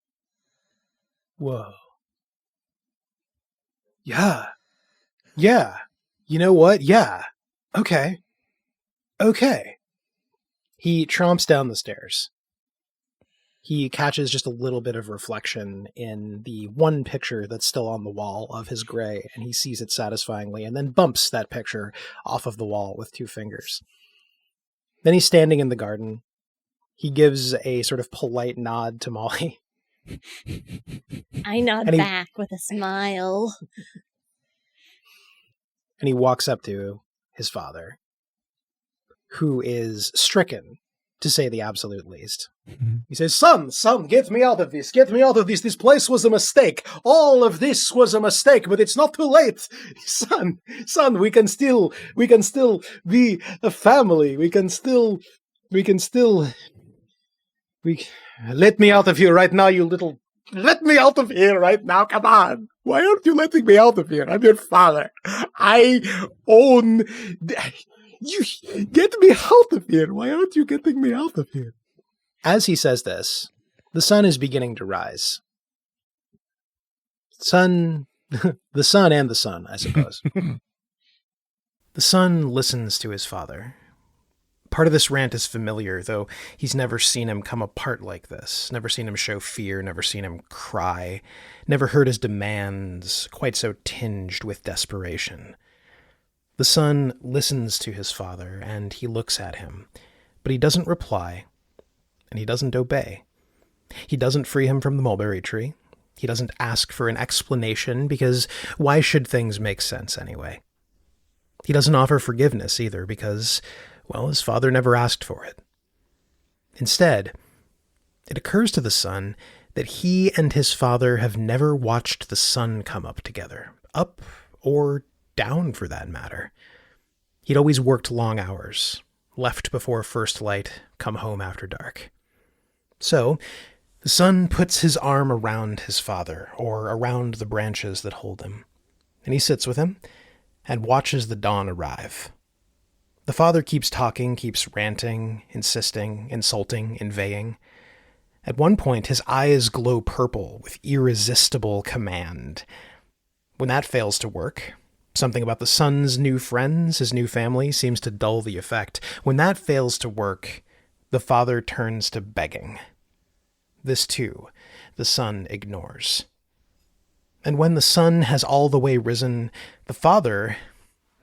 Whoa. Yeah. Yeah. You know what? Yeah. Okay. He tromps down the stairs. He catches just a little bit of reflection in the one picture that's still on the wall of his gray, and he sees it satisfyingly, and then bumps that picture off of the wall with 2 fingers. Then he's standing in the garden. He gives a sort of polite nod to Molly. I nod And he- back with a smile. And he walks up to his father, who is stricken, to say the absolute least. He says, son, get me out of this. Get me out of this. This place was a mistake. All of this was a mistake, but it's not too late. Son, we can still be a family. Let me out of here right now, you little... Let me out of here right now, come on. Why aren't you letting me out of here? I'm your father. I own... You get me out of here. Why aren't you getting me out of here? As he says this, the sun is beginning to rise. The sun and the sun, I suppose. The son listens to his father. Part of this rant is familiar, though he's never seen him come apart like this, never seen him show fear, never seen him cry, never heard his demands quite so tinged with desperation. The son listens to his father, and he looks at him, but he doesn't reply, and he doesn't obey. He doesn't free him from the mulberry tree. He doesn't ask for an explanation, because why should things make sense anyway? He doesn't offer forgiveness either, because, well, his father never asked for it. Instead, it occurs to the son that he and his father have never watched the sun come up together, up or down for that matter. He'd always worked long hours, left before first light, come home after dark. So, the son puts his arm around his father, or around the branches that hold him, and he sits with him and watches the dawn arrive. The father keeps talking, keeps ranting, insisting, insulting, inveighing. At one point, his eyes glow purple with irresistible command. When that fails to work, something about the son's new friends, his new family, seems to dull the effect. When that fails to work, the father turns to begging. This, too, the son ignores. And when the sun has all the way risen, the father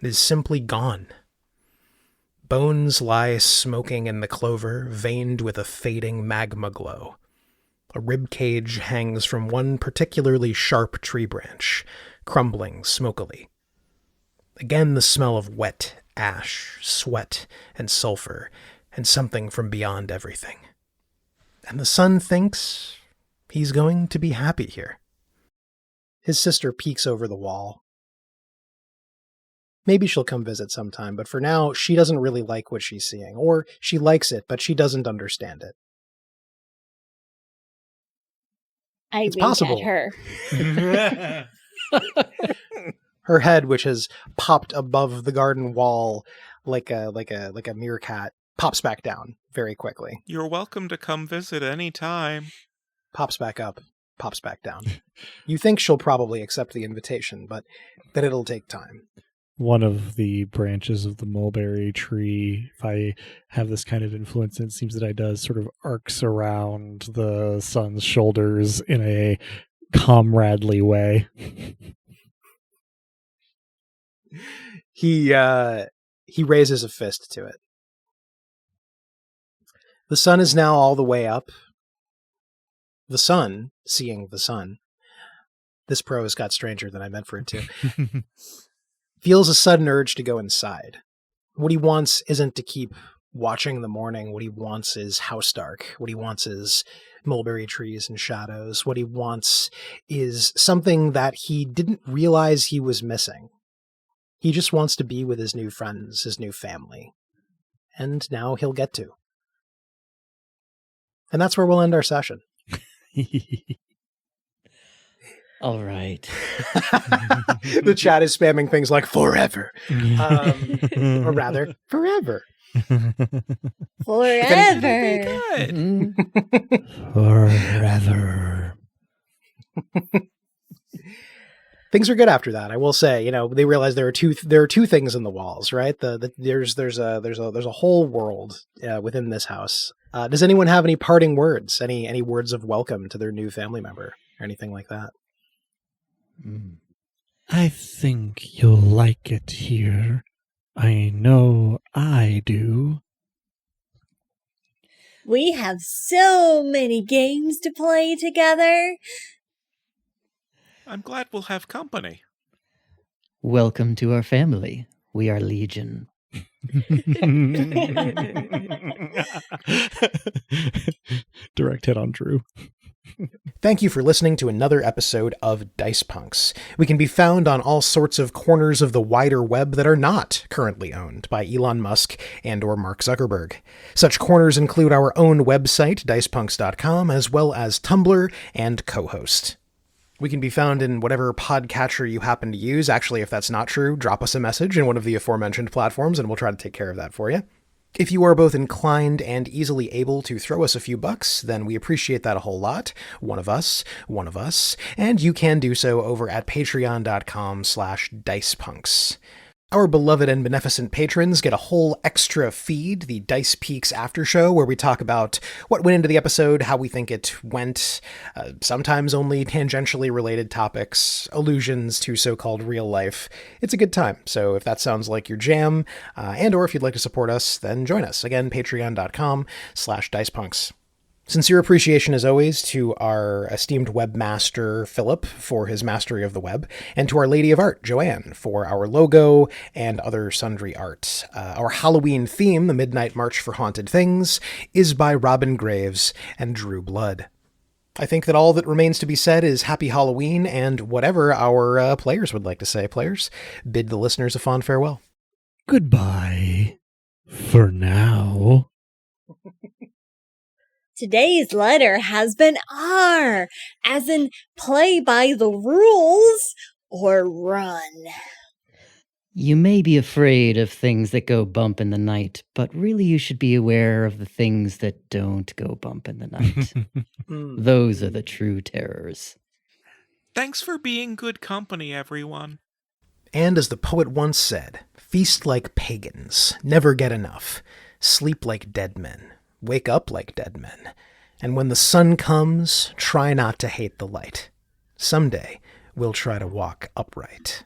is simply gone. Bones lie smoking in the clover, veined with a fading magma glow. A rib cage hangs from one particularly sharp tree branch, crumbling smokily. Again the smell of wet ash, sweat, and sulfur, and something from beyond everything. And the son thinks he's going to be happy here. His sister peeks over the wall. Maybe she'll come visit sometime, but for now, she doesn't really like what she's seeing. Or she likes it, but she doesn't understand it. I It's wink possible. at her. Her head, which has popped above the garden wall like a meerkat, pops back down very quickly. You're welcome to come visit any time. Pops back up, pops back down. You think she'll probably accept the invitation, but then it'll take time. One of the branches of the mulberry tree, if I have this kind of influence, it seems that I does, sort of arcs around the son's shoulders in a comradely way. He raises a fist to it. The sun is now all the way up. the sun, seeing the sun. This prose got stranger than I meant for it to. Feels a sudden urge to go inside. What he wants isn't to keep watching the morning. What he wants is house dark. What he wants is mulberry trees and shadows. What he wants is something that he didn't realize he was missing. He just wants to be with his new friends, his new family. And now he'll get to. And that's where we'll end our session. All right. The chat is spamming things like forever. Or rather, forever. Forever. Forever. Things are good after that. I will say, they realize there are two things in the walls, right? There's a whole world within this house. Does anyone have any parting words? Any words of welcome to their new family member or anything like that? I think you'll like it here. I know I do. We have so many games to play together. I'm glad we'll have company. Welcome to our family. We are Legion. Direct hit on Drew. Thank you for listening to another episode of Dice Punks. We can be found on all sorts of corners of the wider web that are not currently owned by Elon Musk and or Mark Zuckerberg. Such corners include our own website, dicepunks.com, as well as Tumblr and Co-host. We can be found in whatever podcatcher you happen to use. Actually, if that's not true, drop us a message in one of the aforementioned platforms and we'll try to take care of that for you. If you are both inclined and easily able to throw us a few bucks, then we appreciate that a whole lot. One of us, and you can do so over at patreon.com/dicepunks. Our beloved and beneficent patrons get a whole extra feed, the Dice Peaks After Show, where we talk about what went into the episode, how we think it went, sometimes only tangentially related topics, allusions to so-called real life. It's a good time, so if that sounds like your jam, and or if you'd like to support us, then join us. Again, patreon.com/dicepunks. Sincere appreciation, as always, to our esteemed webmaster, Philip, for his mastery of the web, and to our Lady of Art, Joanne, for our logo and other sundry art. Our Halloween theme, The Midnight March for Haunted Things, is by Robin Graves and Drew Blood. I think that all that remains to be said is Happy Halloween, and whatever our players would like to say. Players, bid the listeners a fond farewell. Goodbye. For now. Today's letter has been R, as in play by the rules or run. You may be afraid of things that go bump in the night, but really you should be aware of the things that don't go bump in the night. Those are the true terrors. Thanks for being good company, everyone. And as the poet once said, feast like pagans, never get enough, sleep like dead men, wake up like dead men, and when the sun comes, try not to hate the light. Someday, we'll try to walk upright.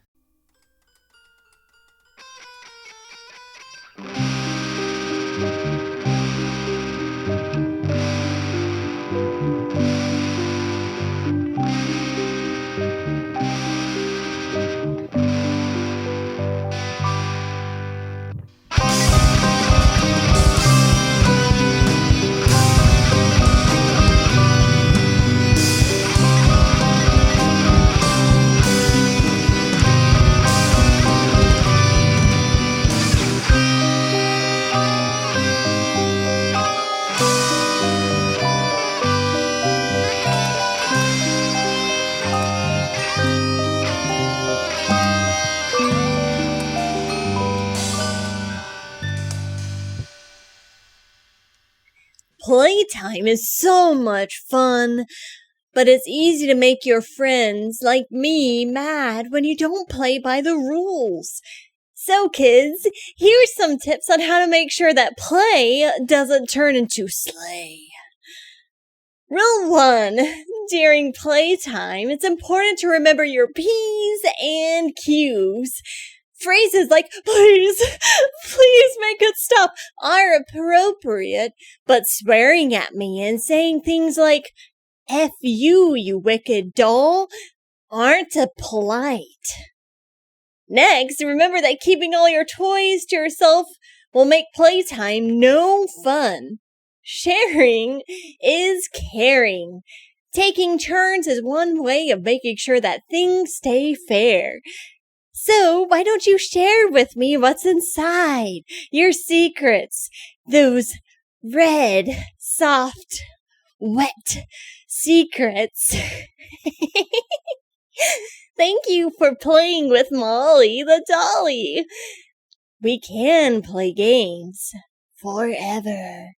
Playtime is so much fun, but it's easy to make your friends, like me, mad when you don't play by the rules. So kids, here's some tips on how to make sure that play doesn't turn into slay. Rule 1. During playtime, it's important to remember your P's and Q's. Phrases like, please make it stop, are appropriate, but swearing at me and saying things like, F you wicked doll, aren't polite. Next, remember that keeping all your toys to yourself will make playtime no fun. Sharing is caring. Taking turns is one way of making sure that things stay fair. So, why don't you share with me what's inside? Your secrets. Those red, soft, wet secrets. Thank you for playing with Molly the dolly. We can play games forever.